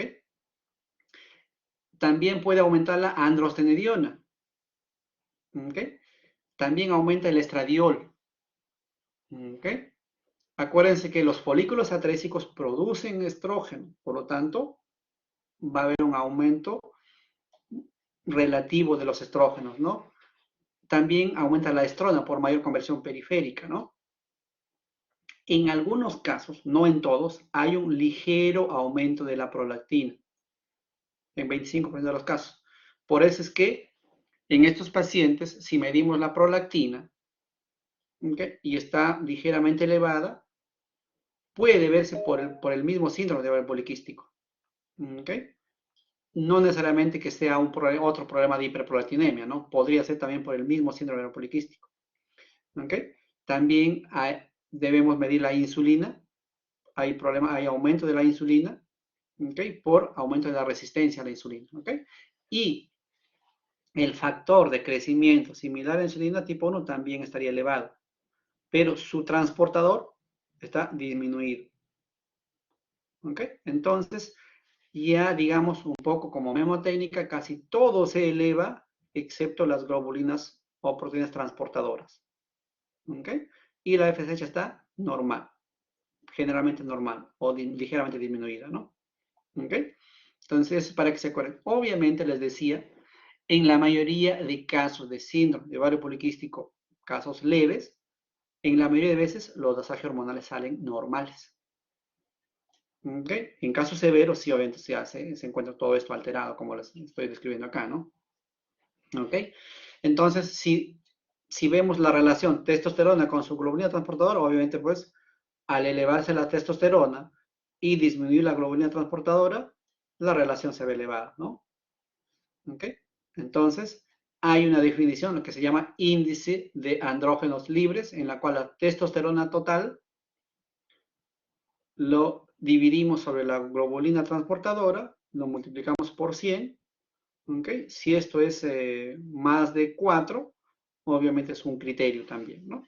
También puede aumentar la androstenediona. ¿Ok? También aumenta el estradiol. ¿Ok? Acuérdense que los folículos atrésicos producen estrógeno, por lo tanto, va a haber un aumento relativo de los estrógenos, ¿no? También aumenta la estrona por mayor conversión periférica, ¿no? En algunos casos, no en todos, hay un ligero aumento de la prolactina, en 25% de los casos. Por eso es que en estos pacientes, si medimos la prolactina, ¿okay? Y está ligeramente elevada, puede verse por el mismo síndrome de ovario poliquístico. ¿Okay? No necesariamente que sea otro problema de hiperprolactinemia, ¿no? Podría ser también por el mismo síndrome de ovario poliquístico. ¿Okay? También debemos medir la insulina hay problema, hay aumento de la insulina, ¿ok? Por aumento de la resistencia a la insulina, ¿ok? Y el factor de crecimiento similar a la insulina tipo 1 también estaría elevado, pero su transportador está disminuido, ¿ok? Entonces, ya digamos un poco como memotécnica, casi todo se eleva excepto las globulinas o proteínas transportadoras, ¿ok? Y la FSH está normal, generalmente normal o ligeramente disminuida, ¿no? ¿Ok? Entonces, para que se acuerden, obviamente les decía, en la mayoría de casos de síndrome de ovario poliquístico, casos leves, en la mayoría de veces los dosajes hormonales salen normales. ¿Ok? En casos severos, sí, obviamente se encuentra todo esto alterado, como les estoy describiendo acá, ¿no? ¿Ok? Entonces, si vemos la relación testosterona con su globulina transportadora, obviamente, pues, al elevarse la testosterona y disminuir la globulina transportadora, la relación se ve elevada, ¿no? ¿Ok? Entonces, hay una definición, lo que se llama índice de andrógenos libres, en la cual la testosterona total lo dividimos sobre la globulina transportadora, lo multiplicamos por 100, ¿ok? Si esto es más de 4, obviamente es un criterio también, ¿no?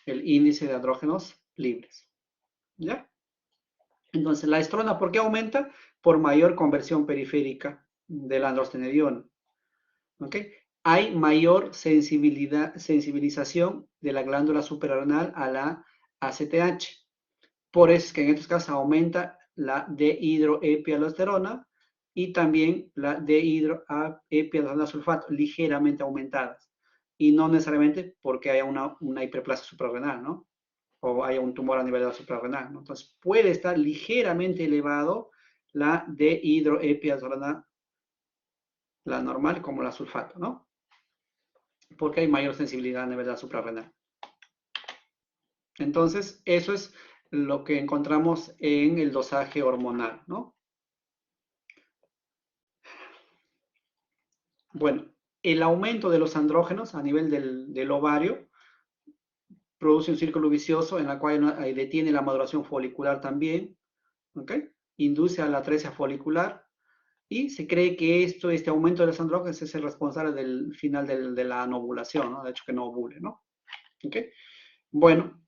El índice de andrógenos libres, ¿ya? Entonces, la estrona, ¿por qué aumenta? Por mayor conversión periférica de la androstenediona, ¿ok? Hay mayor sensibilización de la glándula suprarrenal a la ACTH. Por eso es que en estos casos aumenta la dehidroepialdosterona y también la dehidroepialdosterona sulfato, ligeramente aumentadas. Y no necesariamente porque haya una hiperplasia suprarrenal, ¿no? O haya un tumor a nivel de la suprarrenal, ¿no? Entonces puede estar ligeramente elevado la dehidroepialdosterona, la normal como la sulfato, ¿no? Porque hay mayor sensibilidad a nivel de la suprarrenal. Entonces, eso es lo que encontramos en el dosaje hormonal, ¿no? Bueno, el aumento de los andrógenos a nivel del ovario produce un círculo vicioso en el cual detiene la maduración folicular también, ¿ok? Induce a la atresia folicular y se cree que este aumento de los andrógenos es el responsable del final de la anovulación, ¿no? De hecho, que no ovule, ¿no? ¿Ok? Bueno,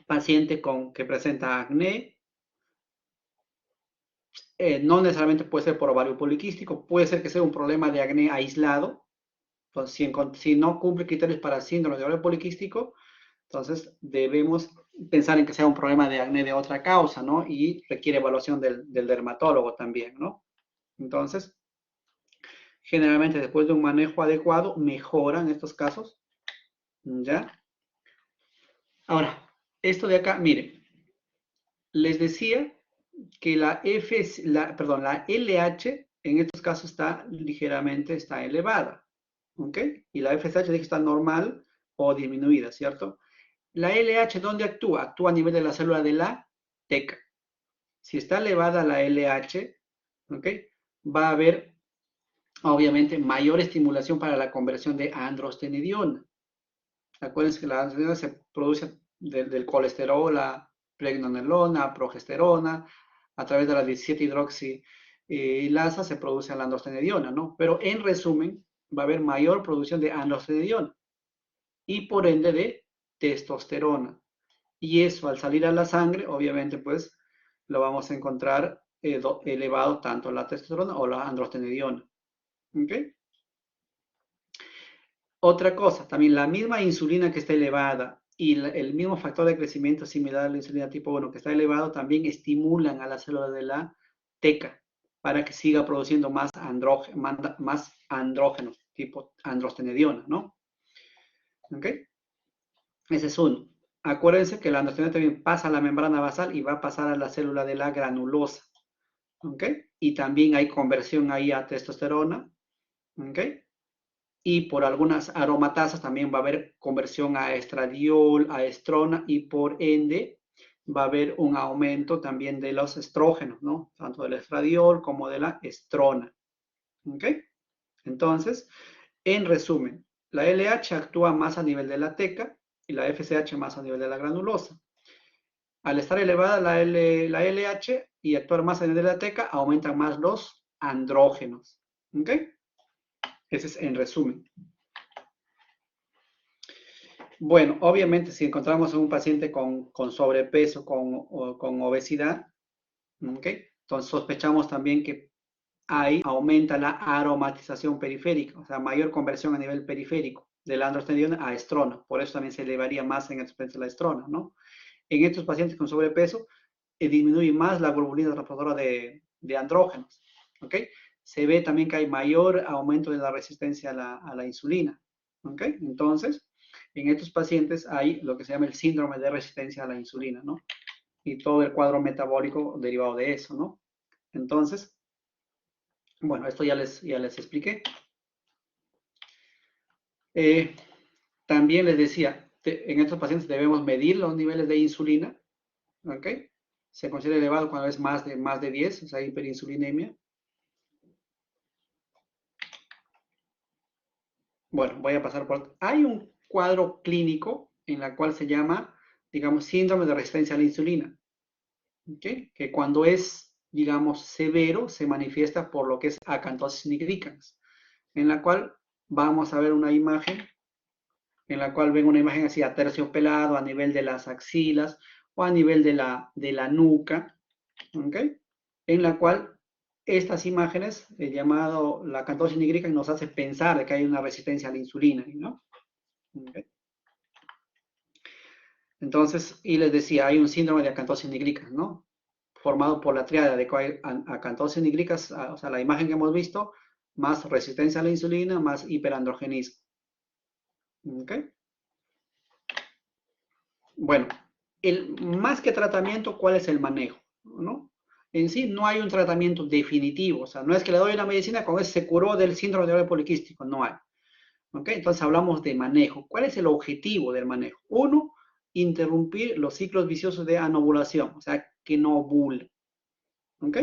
paciente que presenta acné, no necesariamente puede ser por ovario poliquístico, puede ser que sea un problema de acné aislado. Entonces, si no cumple criterios para síndrome de ovario poliquístico, entonces debemos pensar en que sea un problema de acné de otra causa, ¿no? Y requiere evaluación del dermatólogo también, ¿no? Entonces, generalmente después de un manejo adecuado, mejoran estos casos, ¿ya? Ahora, esto de acá, miren, les decía que la LH en estos casos está elevada, ¿ok? Y la FSH dije está normal o disminuida, ¿cierto? La LH, ¿dónde actúa? Actúa a nivel de la célula de la teca. Si está elevada la LH, ¿ok? Va a haber, obviamente, mayor estimulación para la conversión de androstenediona. Acuérdense que la androstenediona se produce del colesterol, la pregnenolona, progesterona, a través de la 17-hidroxilasa se produce la androstenediona, ¿no? Pero en resumen, va a haber mayor producción de androstenediona y por ende de testosterona. Y eso al salir a la sangre, obviamente, pues lo vamos a encontrar elevado tanto la testosterona o la androstenediona. ¿Ok? Otra cosa, también la misma insulina que está elevada y el mismo factor de crecimiento similar a la insulina tipo 1 que está elevado también estimulan a la célula de la teca para que siga produciendo más andrógenos, tipo androstenediona, ¿no? ¿Ok? Ese es uno. Acuérdense que la androstenediona también pasa a la membrana basal y va a pasar a la célula de la granulosa. ¿Ok? Y también hay conversión ahí a testosterona. ¿Ok? Y por algunas aromatasas también va a haber conversión a estradiol, a estrona y por ende va a haber un aumento también de los estrógenos, ¿no? Tanto del estradiol como de la estrona. ¿Ok? Entonces, en resumen, la LH actúa más a nivel de la teca y la FSH más a nivel de la granulosa. Al estar elevada la LH y actuar más en la teca, aumentan más los andrógenos. ¿Ok? Ese es en resumen. Bueno, obviamente si encontramos a un paciente con sobrepeso, con obesidad, ¿ok? Entonces sospechamos también que ahí aumenta la aromatización periférica, o sea, mayor conversión a nivel periférico de la androstenediona a estrona. Por eso también se elevaría más en el de la estrona, ¿no? En estos pacientes con sobrepeso, disminuye más la globulina transportadora de andrógenos, ¿ok? Se ve también que hay mayor aumento de la resistencia a la insulina, ¿ok? Entonces, en estos pacientes hay lo que se llama el síndrome de resistencia a la insulina, ¿no? Y todo el cuadro metabólico derivado de eso, ¿no? Entonces, bueno, esto ya les expliqué. También les decía, en estos pacientes debemos medir los niveles de insulina, ¿ok? Se considera elevado cuando es más de 10, o sea, hiperinsulinemia. Bueno, voy a pasar por... Hay un cuadro clínico en la cual se llama, digamos, síndrome de resistencia a la insulina, ¿ok? Que cuando es, digamos, severo, se manifiesta por lo que es acantosis nigricans, en la cual vamos a ver una imagen, en la cual ven una imagen así aterciopelado a nivel de las axilas o a nivel de la nuca, ¿ok? En la cual estas imágenes, llamado la acantosis nigricans, nos hace pensar que hay una resistencia a la insulina, ¿no? ¿Okay? Entonces, y les decía, hay un síndrome de acantosis nigricans, ¿no? Formado por la triada de acantosis nigricans, o sea, la imagen que hemos visto, más resistencia a la insulina, más hiperandrogenismo. ¿Ok? Bueno, más que tratamiento, ¿cuál es el manejo? ¿No? En sí no hay un tratamiento definitivo, o sea, no es que le doy la medicina, con eso se curó del síndrome de ovario poliquístico, no hay. ¿Ok? Entonces hablamos de manejo. ¿Cuál es el objetivo del manejo? Uno, interrumpir los ciclos viciosos de anovulación, o sea, que no ovule. ¿Ok?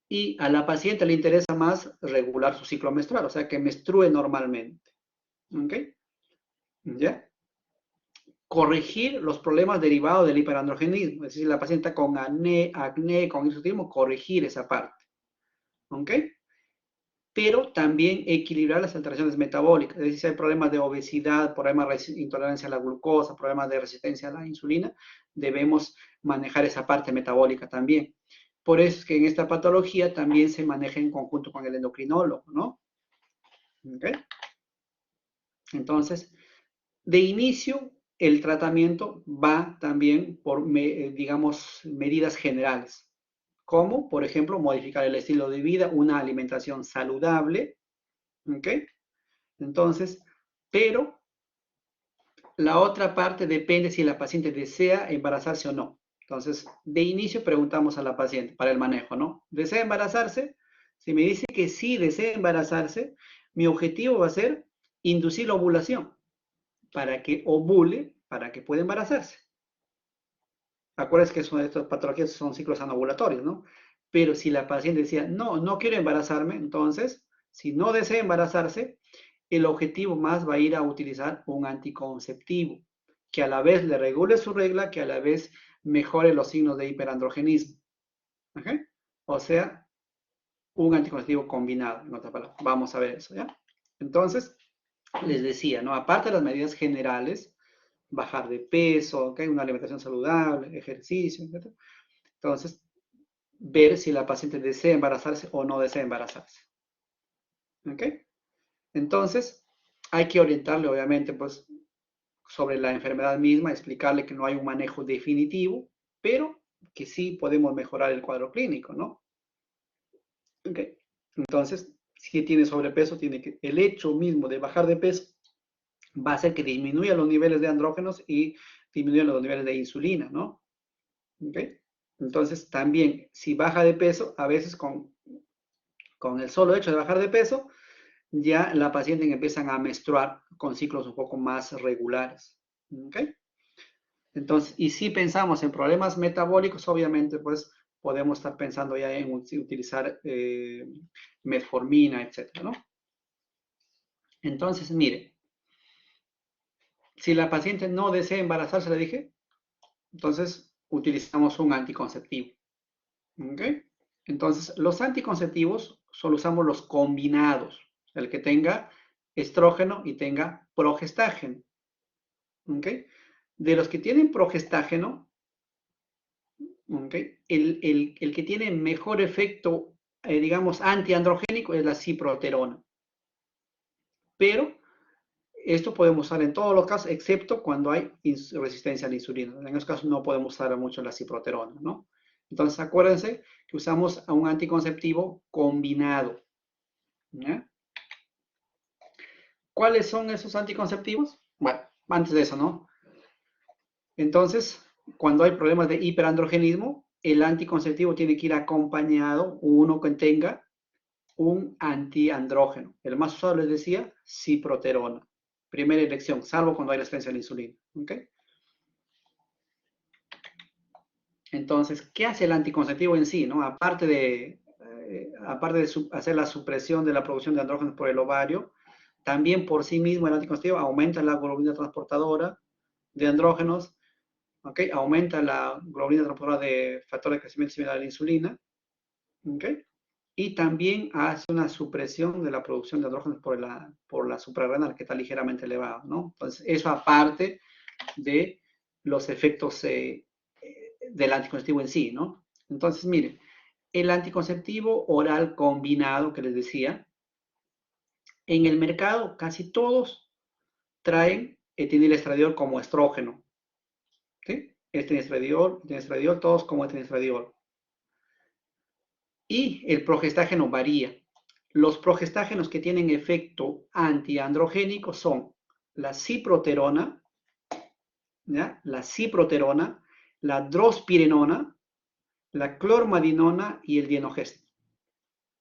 Y a la paciente le interesa más regular su ciclo menstrual, o sea, que menstrue normalmente. ¿Ok? ¿Ya? Corregir los problemas derivados del hiperandrogenismo, es decir, la paciente con acné, con hirsutismo, corregir esa parte. ¿Ok? Pero también equilibrar las alteraciones metabólicas, es decir, si hay problemas de obesidad, problemas de intolerancia a la glucosa, problemas de resistencia a la insulina, debemos manejar esa parte metabólica también. Por eso es que en esta patología también se maneja en conjunto con el endocrinólogo, ¿no? ¿Okay? Entonces, de inicio, el tratamiento va también por, digamos, medidas generales, como, por ejemplo, modificar el estilo de vida, una alimentación saludable, ¿ok? Entonces, pero la otra parte depende si la paciente desea embarazarse o no. Entonces, de inicio preguntamos a la paciente para el manejo, ¿no? ¿Desea embarazarse? Si me dice que sí desea embarazarse, mi objetivo va a ser inducir la ovulación para que ovule, para que pueda embarazarse. Acuérdense que estas patologías son ciclos anovulatorios, ¿no? Pero si la paciente decía, no, no quiero embarazarme, entonces, si no desea embarazarse, el objetivo más va a ir a utilizar un anticonceptivo, que a la vez le regule su regla, que a la vez mejore los signos de hiperandrogenismo. ¿Ok? O sea, un anticonceptivo combinado, en otras palabras. Vamos a ver eso, ¿ya? Entonces, les decía, ¿no? Aparte de las medidas generales, bajar de peso, ¿okay? Una alimentación saludable, ejercicio, etc. Entonces, ver si la paciente desea embarazarse o no desea embarazarse. ¿Ok? Entonces, hay que orientarle, obviamente, pues, sobre la enfermedad misma, explicarle que no hay un manejo definitivo, pero que sí podemos mejorar el cuadro clínico, ¿no? ¿Ok? Entonces, si tiene sobrepeso, tiene que, el hecho mismo de bajar de peso va a hacer que disminuya los niveles de andrógenos y disminuyan los niveles de insulina, ¿no? ¿Ok? Entonces, también, si baja de peso, a veces con el solo hecho de bajar de peso, ya la paciente empiezan a menstruar con ciclos un poco más regulares. ¿Ok? Entonces, y si pensamos en problemas metabólicos, obviamente, pues podemos estar pensando ya en utilizar metformina, etcétera, ¿no? Entonces, mire, si la paciente no desea embarazarse, le dije, entonces utilizamos un anticonceptivo. ¿Ok? Entonces, los anticonceptivos solo usamos los combinados, el que tenga estrógeno y tenga progestágeno. ¿Ok? De los que tienen progestágeno, ¿ok? El que tiene mejor efecto, digamos, antiandrogénico es la ciproterona. Pero esto podemos usar en todos los casos, excepto cuando hay resistencia a la insulina. En esos casos no podemos usar mucho la ciproterona, ¿no? Entonces, acuérdense que usamos a un anticonceptivo combinado. ¿Ya? ¿Cuáles son esos anticonceptivos? Bueno, antes de eso, ¿no? Entonces, cuando hay problemas de hiperandrogenismo, el anticonceptivo tiene que ir acompañado, uno que tenga un antiandrógeno. El más usado, les decía, ciproterona. Primera elección, salvo cuando hay resistencia a la insulina. ¿Ok? Entonces, ¿qué hace el anticonceptivo en sí? ¿No? Aparte de hacer la supresión de la producción de andrógenos por el ovario, también por sí mismo el anticonceptivo aumenta la globulina transportadora de andrógenos, ¿okay? Aumenta la globulina transportadora de factores de crecimiento similar a la insulina, ¿okay? Y también hace una supresión de la producción de andrógenos por la suprarrenal, que está ligeramente elevada, ¿no? Entonces, eso aparte de los efectos del anticonceptivo en sí, ¿no? Entonces, miren, el anticonceptivo oral combinado que les decía, en el mercado casi todos traen etinilestradiol como estrógeno, ¿sí? Etinilestradiol, todos como etinilestradiol. Y el progestágeno varía. Los progestágenos que tienen efecto antiandrogénico son la ciproterona, ¿ya? La ciproterona, la drospirenona, la clormadinona y el dienogest.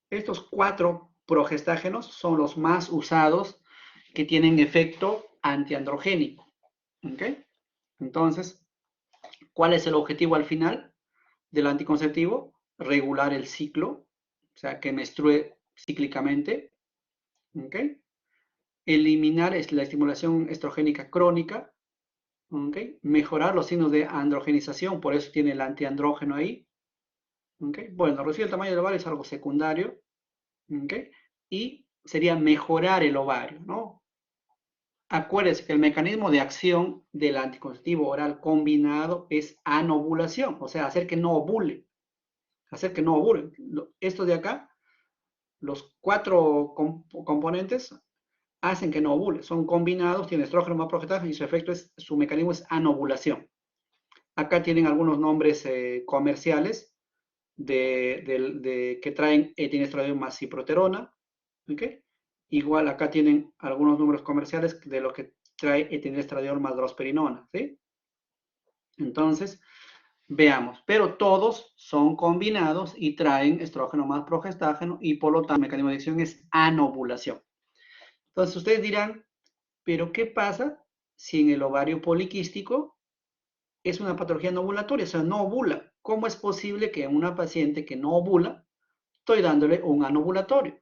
Estos 4 progestágenos son los más usados que tienen efecto antiandrogénico. ¿Ok? Entonces, ¿cuál es el objetivo al final del anticonceptivo? Regular el ciclo, o sea, que menstrue cíclicamente. ¿Ok? Eliminar la estimulación estrogénica crónica. ¿Ok? Mejorar los signos de androgenización, por eso tiene el antiandrógeno ahí. ¿Ok? Bueno, reducir el tamaño del ovario es algo secundario. ¿Ok? Y sería mejorar el ovario, ¿no? Acuérdense que el mecanismo de acción del anticonceptivo oral combinado es anovulación, o sea, hacer que no ovule, hacer que no ovule. Esto de acá, los 4 componentes hacen que no ovule, son combinados, tiene estrógeno más progestágeno y su mecanismo es anovulación. Acá tienen algunos nombres comerciales que traen etinilestradiol más ciproterona, ¿ok? Igual acá tienen algunos números comerciales de lo que trae etinilestradiol más drosperinona, ¿sí? Entonces, veamos, pero todos son combinados y traen estrógeno más progestágeno y por lo tanto el mecanismo de acción es anovulación. Entonces ustedes dirán, pero ¿qué pasa si en el ovario poliquístico es una patología no ovulatoria, o sea, no ovula? ¿Cómo es posible que en una paciente que no ovula estoy dándole un anovulatorio?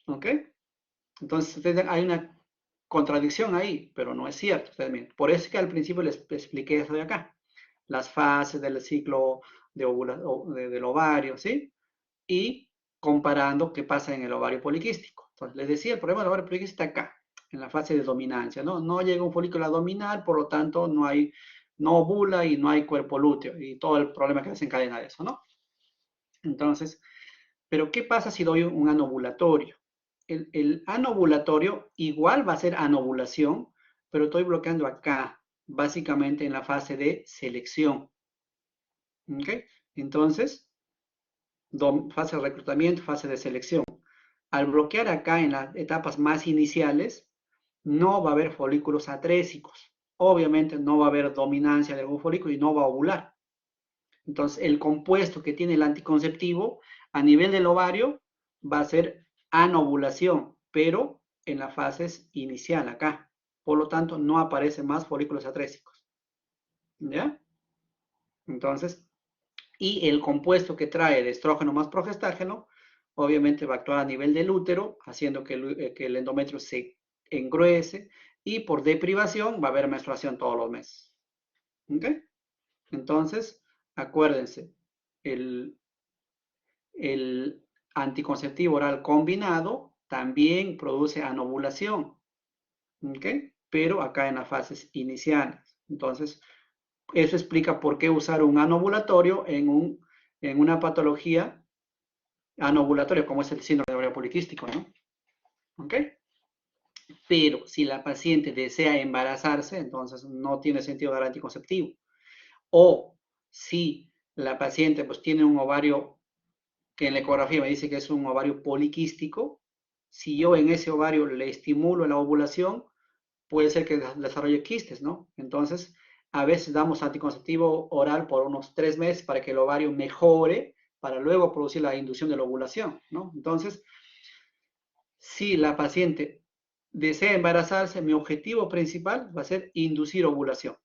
¿Ok? Entonces hay una contradicción ahí, pero no es cierto. Por eso es que al principio les expliqué eso de acá. Las fases del ciclo del ovario, ¿sí? Y comparando qué pasa en el ovario poliquístico. Entonces, les decía, el problema del ovario poliquístico está acá, en la fase de dominancia, ¿no? No llega un folículo a dominar, por lo tanto, no ovula y no hay cuerpo lúteo, y todo el problema que desencadena eso, ¿no? Entonces, pero ¿qué pasa si doy un anovulatorio? El anovulatorio igual va a ser anovulación, pero estoy bloqueando acá, básicamente en la fase de selección. ¿Ok? Entonces, fase de reclutamiento, fase de selección. Al bloquear acá en las etapas más iniciales, no va a haber folículos atrésicos. Obviamente no va a haber dominancia de algún folículo y no va a ovular. Entonces, el compuesto que tiene el anticonceptivo a nivel del ovario va a ser anovulación, pero en las fases inicial acá. Por lo tanto, no aparecen más folículos atrésicos. ¿Ya? Entonces, y el compuesto que trae el estrógeno más progestágeno, obviamente va a actuar a nivel del útero, haciendo que el endometrio se engruese y por deprivación va a haber menstruación todos los meses. ¿Ok? Entonces, acuérdense, el anticonceptivo oral combinado también produce anovulación, ¿ok? Pero acá en las fases iniciales. Entonces, eso explica por qué usar un anovulatorio en una patología anovulatoria, como es el síndrome de ovario poliquístico, ¿no? ¿Ok? Pero si la paciente desea embarazarse, entonces no tiene sentido dar anticonceptivo. O si la paciente pues tiene un ovario que en la ecografía me dice que es un ovario poliquístico, si yo en ese ovario le estimulo la ovulación, puede ser que desarrolle quistes, ¿no? Entonces, a veces damos anticonceptivo oral por unos 3 meses para que el ovario mejore, para luego producir la inducción de la ovulación, ¿no? Entonces, si la paciente desea embarazarse, mi objetivo principal va a ser inducir ovulación,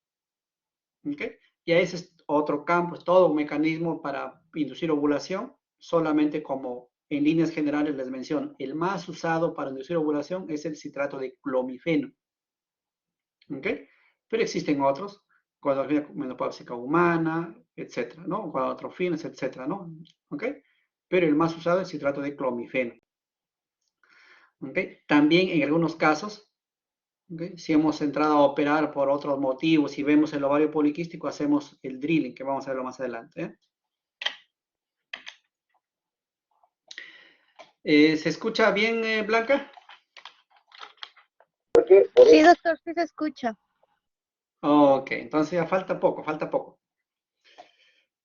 ¿ok? Y ese es otro campo, es todo un mecanismo para inducir ovulación, solamente como en líneas generales les menciono, el más usado para inducir ovulación es el citrato de clomifeno, ¿ok? Pero existen otros, gonadotropina menopáusica humana, etcétera, ¿no? Gonadotrofinas, etcétera, ¿no? ¿Ok? Pero el más usado es el citrato de clomifeno, ¿ok? También en algunos casos, ¿ok? Si hemos entrado a operar por otros motivos, si vemos el ovario poliquístico, hacemos el drilling, que vamos a verlo más adelante, ¿eh? ¿Se escucha bien, Blanca? Sí, doctor, sí se escucha. Ok, entonces ya falta poco, falta poco.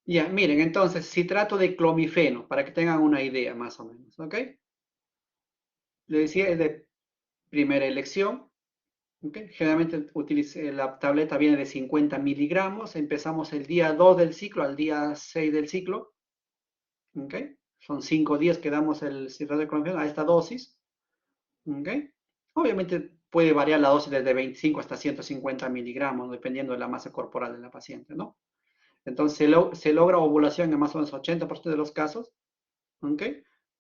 Ya, miren, entonces, citrato de clomifeno, para que tengan una idea más o menos, ¿ok? Le decía, es de primera elección, ¿ok? Generalmente la tableta viene de 50 miligramos, empezamos el día 2 del ciclo al día 6 del ciclo, ¿ok? Son 5 días que damos el citrato de clomifeno a esta dosis, ¿ok? Obviamente puede variar la dosis desde 25 hasta 150 miligramos, dependiendo de la masa corporal de la paciente, ¿no? Entonces se logra ovulación en más o menos 80% de los casos, ¿ok?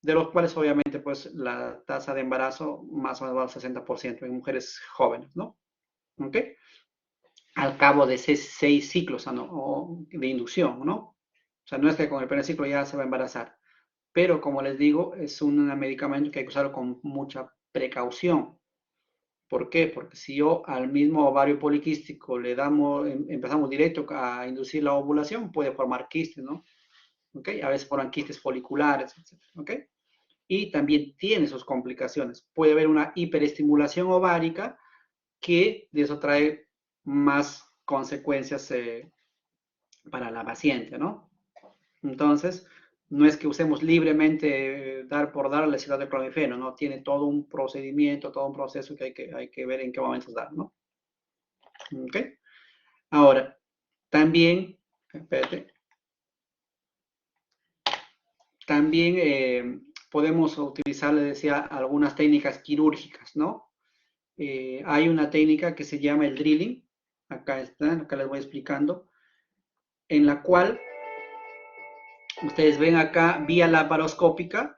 De los cuales obviamente pues la tasa de embarazo más o menos va al 60% en mujeres jóvenes, ¿no? ¿Ok? Al cabo de 6 ciclos de inducción, ¿no? O sea, no es que con el primer ciclo ya se va a embarazar, pero como les digo, es un medicamento que hay que usarlo con mucha precaución. ¿Por qué? Porque si yo al mismo ovario poliquístico le damos, empezamos directo a inducir la ovulación, puede formar quistes, ¿no? ¿Ok? A veces forman quistes foliculares, etc. ¿Ok? Y también tiene sus complicaciones. Puede haber una hiperestimulación ovárica que de eso trae más consecuencias para la paciente, ¿no? Entonces, no es que usemos libremente dar por dar la citrato de clomifeno, ¿no? Tiene todo un procedimiento, todo un proceso que hay que ver en qué momentos dar, ¿no? ¿Ok? Ahora, también, espérate, también podemos utilizar, les decía, algunas técnicas quirúrgicas, ¿no? Hay una técnica que se llama el drilling, acá está, acá les voy explicando, en la cual ustedes ven acá vía laparoscópica,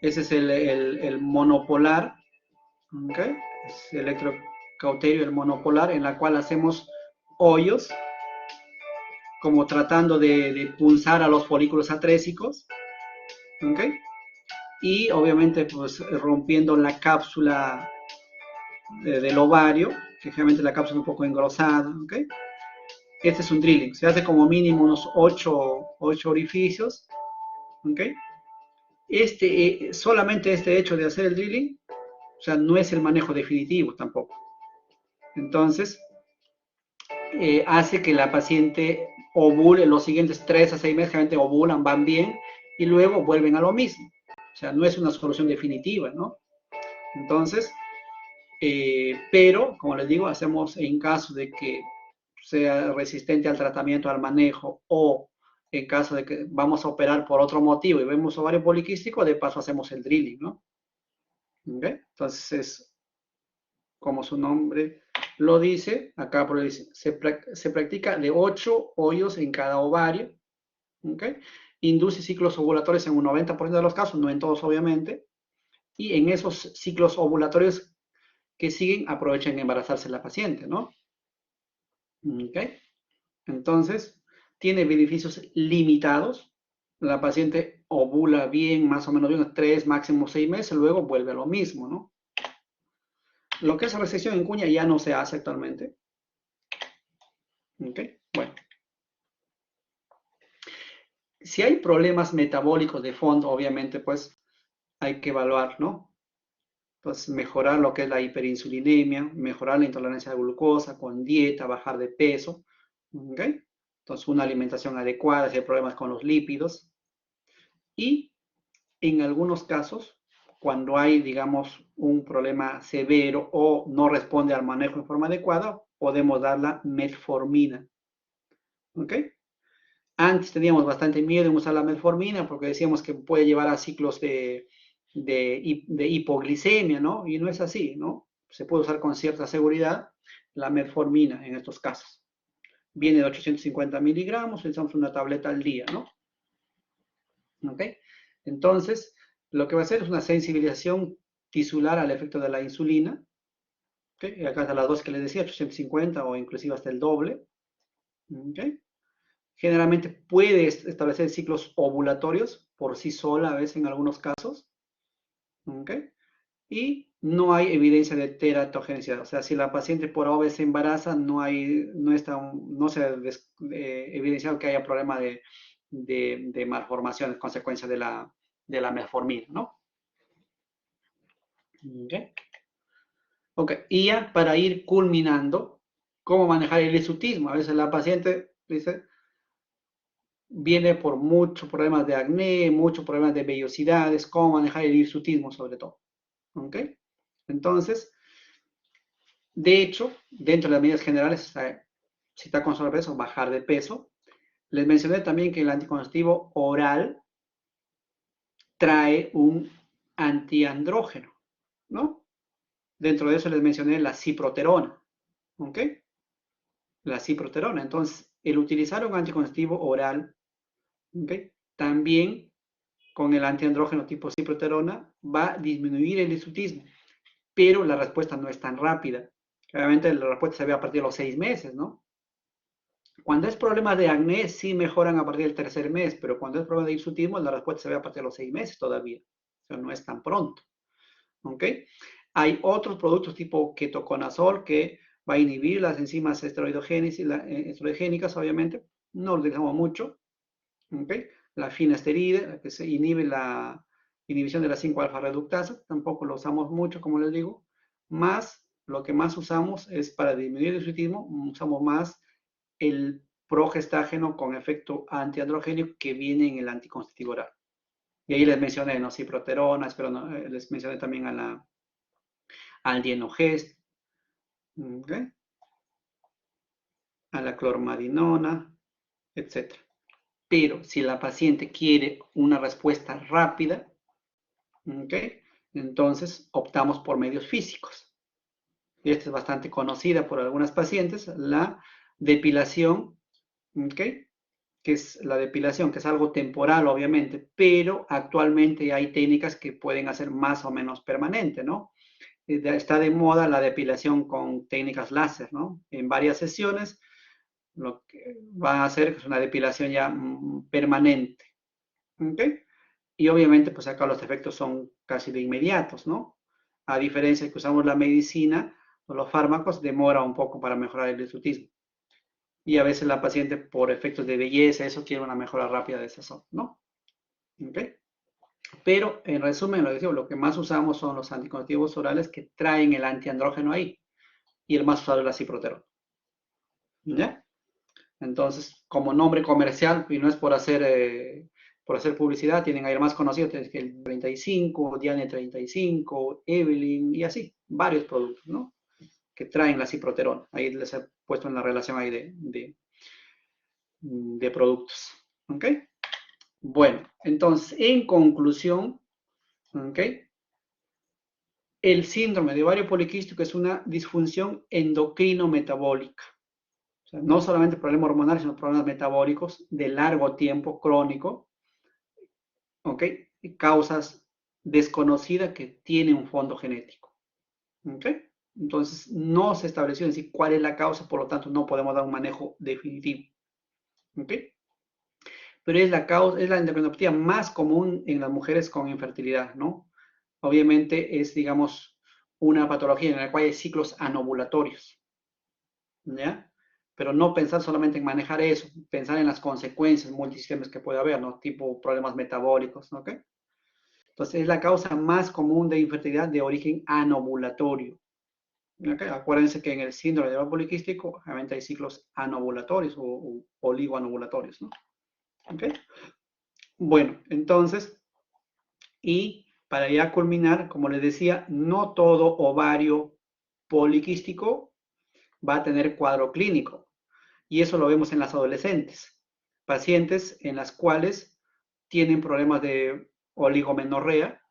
ese es el monopolar, ¿ok? Es el electrocauterio, el monopolar, en la cual hacemos hoyos, como tratando de pulsar a los folículos atrésicos, ¿ok? Y obviamente pues rompiendo la cápsula del ovario, que generalmente la cápsula es un poco engrosada, ¿ok? Este es un drilling, se hace como mínimo unos 8 orificios, ¿ok? Solamente este hecho de hacer el drilling, o sea, no es el manejo definitivo tampoco. Entonces, hace que la paciente ovule los siguientes 3 a 6 meses, generalmente ovulan, van bien, y luego vuelven a lo mismo. O sea, no es una solución definitiva, ¿no? Entonces, pero, como les digo, hacemos en caso de que sea resistente al tratamiento, al manejo, o en caso de que vamos a operar por otro motivo y vemos ovario poliquístico, de paso hacemos el drilling, ¿no? ¿Okay? Entonces, es como su nombre lo dice, acá se practica de 8 hoyos en cada ovario, ¿okay? Induce ciclos ovulatorios en un 90% de los casos, no en todos obviamente, y en esos ciclos ovulatorios que siguen aprovechan embarazarse la paciente, ¿no? ¿Ok? Entonces, tiene beneficios limitados. La paciente ovula bien, más o menos bien, 3, máximo 6 meses, luego vuelve a lo mismo, ¿no? Lo que es resección en cuña ya no se hace actualmente. ¿Ok? Bueno. Si hay problemas metabólicos de fondo, obviamente, pues hay que evaluar, ¿no? Entonces, mejorar lo que es la hiperinsulinemia, mejorar la intolerancia a la glucosa con dieta, bajar de peso, ¿ok? Entonces, una alimentación adecuada, si hay problemas con los lípidos. Y en algunos casos, cuando hay, digamos, un problema severo o no responde al manejo en forma adecuada, podemos dar la metformina, ¿ok? Antes teníamos bastante miedo en usar la metformina porque decíamos que puede llevar a ciclos de hipoglicemia, ¿no? Y no es así, ¿no? Se puede usar con cierta seguridad la metformina en estos casos. Viene de 850 miligramos, utilizamos una tableta al día, ¿no? ¿Ok? Entonces, lo que va a hacer es una sensibilización tisular al efecto de la insulina. ¿Ok? Acá están las dos que les decía, 850 o inclusive hasta el doble. ¿Ok? Generalmente puede establecer ciclos ovulatorios por sí sola, a veces en algunos casos. ¿Ok? Y no hay evidencia de teratogenicidad. O sea, si la paciente por OV se embaraza, no se ha evidenciado que haya problema de malformación en consecuencia de la metformina, ¿no? ¿Ok? Ok, y ya para ir culminando, ¿cómo manejar el hirsutismo? A veces la paciente dice, viene por muchos problemas de acné, muchos problemas de vellosidades, cómo manejar el hirsutismo sobre todo. ¿Ok? Entonces, de hecho, dentro de las medidas generales está, si está con sobrepeso, bajar de peso. Les mencioné también que el anticonceptivo oral trae un antiandrógeno, ¿no? Dentro de eso les mencioné la ciproterona, ¿ok? La ciproterona. Entonces, el utilizar un anticonceptivo oral, ¿ok? También con el antiandrógeno tipo ciproterona va a disminuir el hirsutismo, pero la respuesta no es tan rápida. Obviamente la respuesta se ve a partir de los 6 meses, ¿no? Cuando es problema de acné, sí mejoran a partir del tercer mes, pero cuando es problema de hirsutismo, la respuesta se ve a partir de los 6 meses todavía. O sea, no es tan pronto. ¿Ok? Hay otros productos tipo ketoconazol que va a inhibir las enzimas esteroidogénicas, obviamente. No lo utilizamos mucho. ¿Ok? La finasteride, que se inhibe la inhibición de la 5-alfa reductasa, tampoco lo usamos mucho, como les digo. Más, lo que más usamos es para disminuir el hirsutismo, usamos más el progestágeno con efecto antiandrogénico que viene en el anticonceptivo oral. Y ahí les mencioné, ¿no? Ciproterona, pero no, les mencioné también al dienogest, ¿okay? A la clormadinona, etc. Pero si la paciente quiere una respuesta rápida, ¿okay? Entonces optamos por medios físicos. Y esta es bastante conocida por algunas pacientes, la depilación, ¿okay? Que es la depilación, que es algo temporal, obviamente, pero actualmente hay técnicas que pueden hacer más o menos permanente, ¿no? Está de moda la depilación con técnicas láser, ¿no? En varias sesiones, lo que van a hacer es una depilación ya permanente, ¿ok? Y obviamente, pues acá los efectos son casi de inmediatos, ¿no? A diferencia de que usamos la medicina o los fármacos, demora un poco para mejorar el hirsutismo. Y a veces la paciente, por efectos de belleza, eso quiere una mejora rápida de esa, ¿no? ¿Ok? Pero en resumen, lo que más usamos son los anticonceptivos orales que traen el antiandrógeno ahí. Y el más usado es la ciproterona. ¿Ya? Entonces, como nombre comercial, y no es por hacer publicidad, tienen ahí el más conocido, que el 35, Diane 35, Evelyn, y así, varios productos, ¿no? Que traen la ciproterona. Ahí les he puesto en la relación ahí de productos. ¿Ok? Bueno, entonces, en conclusión, ¿ok? El síndrome de ovario poliquístico es una disfunción endocrino-metabólica. O sea, no solamente problemas hormonales, sino problemas metabólicos de largo tiempo, crónico, ¿ok? Causas desconocidas que tienen un fondo genético, ¿ok? Entonces, no se estableció en sí cuál es la causa, por lo tanto, no podemos dar un manejo definitivo. ¿ok? Pero es la causa, es la endocrinopatía más común en las mujeres con infertilidad, ¿no? Obviamente es, digamos, una patología en la cual hay ciclos anovulatorios, ¿ya? Pero no pensar solamente en manejar eso, pensar en las consecuencias multisistemias que puede haber, ¿no? Tipo problemas metabólicos, ¿ok? Entonces es la causa más común de infertilidad de origen anovulatorio. ¿Ok? Acuérdense que en el síndrome de ovario poliquístico realmente hay ciclos anovulatorios o oligoanovulatorios, ¿no? ¿Ok? Bueno, entonces, y para ya culminar, como les decía, no todo ovario poliquístico va a tener cuadro clínico. Y eso lo vemos en las adolescentes. Pacientes en las cuales tienen problemas de oligomenorrea,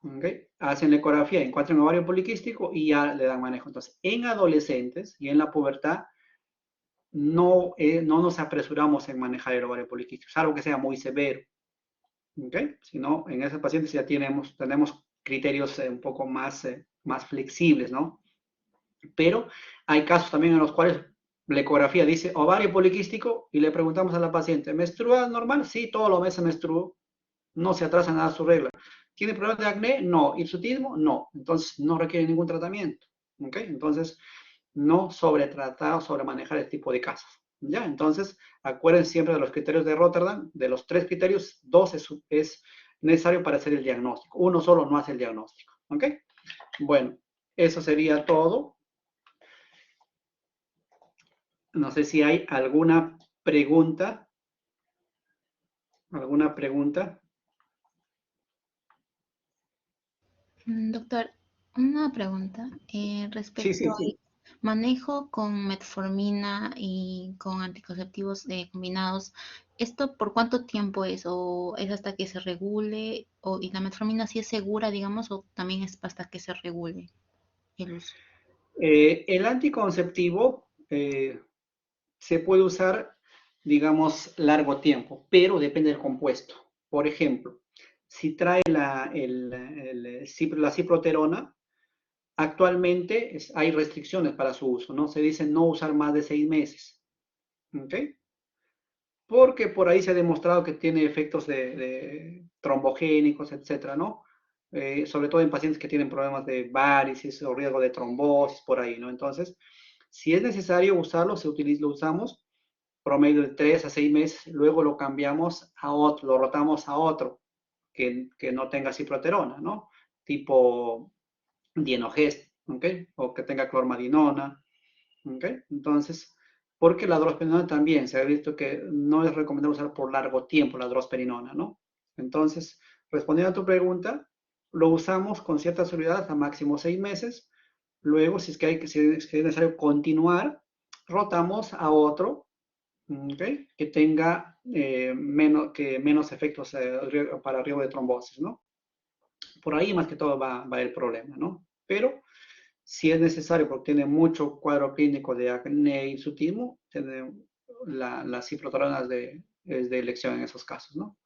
¿okay? Hacen la ecografía, encuentran ovario poliquístico y ya le dan manejo. Entonces, en adolescentes y en la pubertad, no nos apresuramos en manejar el ovario poliquístico, salvo que sea muy severo. ¿Okay? Si no, en esos pacientes ya tenemos criterios un poco más flexibles, ¿no? Pero hay casos también en los cuales la ecografía dice ovario poliquístico y le preguntamos a la paciente, ¿menstrua normal? Sí, todos los meses menstruo, no se atrasa nada su regla. ¿Tiene problemas de acné? No. ¿Hirsutismo? No. Entonces no requiere ningún tratamiento. ¿Ok? Entonces, no sobretratar o sobremanejar este tipo de casos. ¿Ya? Entonces, acuérdense siempre de los criterios de Rotterdam. De los 3 criterios, 2 es necesario para hacer el diagnóstico. Uno solo no hace el diagnóstico. ¿Ok? Bueno, eso sería todo. No sé si hay alguna pregunta. ¿Alguna pregunta? Doctor, una pregunta Sí, respecto sí, al sí. manejo con metformina y con anticonceptivos combinados. ¿Esto por cuánto tiempo es? ¿O es hasta que se regule? ¿Y la metformina sí es segura, digamos, o también es hasta que se regule el uso? El anticonceptivo se puede usar, digamos, largo tiempo, pero depende del compuesto. Por ejemplo, si trae la ciproterona, actualmente hay restricciones para su uso, ¿no? Se dice no usar más de 6 meses, ¿ok? Porque por ahí se ha demostrado que tiene efectos de trombogénicos, etcétera, ¿no? Sobre todo en pacientes que tienen problemas de varices o riesgo de trombosis, por ahí, ¿no? Entonces, si es necesario usarlo, lo usamos promedio de 3 a 6 meses, luego lo cambiamos a otro, lo rotamos a otro que no tenga ciproterona, ¿no? Tipo dienogest, ¿ok? O que tenga clormadinona, ¿ok? Entonces, porque la drosperinona también se ha visto que no es recomendable usar por largo tiempo la drosperinona, ¿no? Entonces, respondiendo a tu pregunta, lo usamos con cierta seguridad a máximo 6 meses. Luego, si es necesario continuar, rotamos a otro, ¿okay? Que tenga menos efectos para riesgo de trombosis, ¿no? Por ahí más que todo va el problema, ¿no? Pero si es necesario, porque tiene mucho cuadro clínico de acné y sutismo, tiene las ciproteronas es de elección en esos casos, ¿no?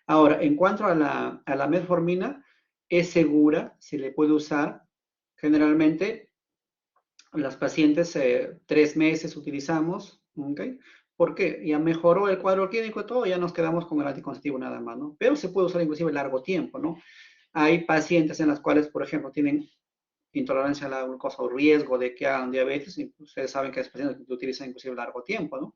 Ahora, en cuanto a la metformina, es segura, se le puede usar. Generalmente, las pacientes 3 meses utilizamos, ¿ok? Porque ya mejoró el cuadro clínico y todo, ya nos quedamos con el anticonceptivo nada más, ¿no? Pero se puede usar inclusive largo tiempo, ¿no? Hay pacientes en las cuales, por ejemplo, tienen intolerancia a la glucosa o riesgo de que hagan diabetes, y ustedes saben que hay pacientes que utilizan inclusive largo tiempo, ¿no?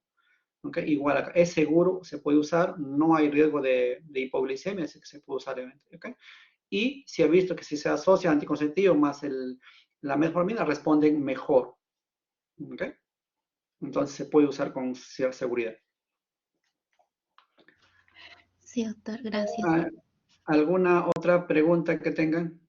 ¿Okay? Igual acá, es seguro, se puede usar, no hay riesgo de hipoglicemia, así que se puede usar, ¿okay? Y se ha visto que si se asocia anticonceptivo más la metformina, responden mejor, ¿okay? Entonces se puede usar con cierta seguridad. Sí, doctor, gracias. ¿Alguna otra pregunta que tengan?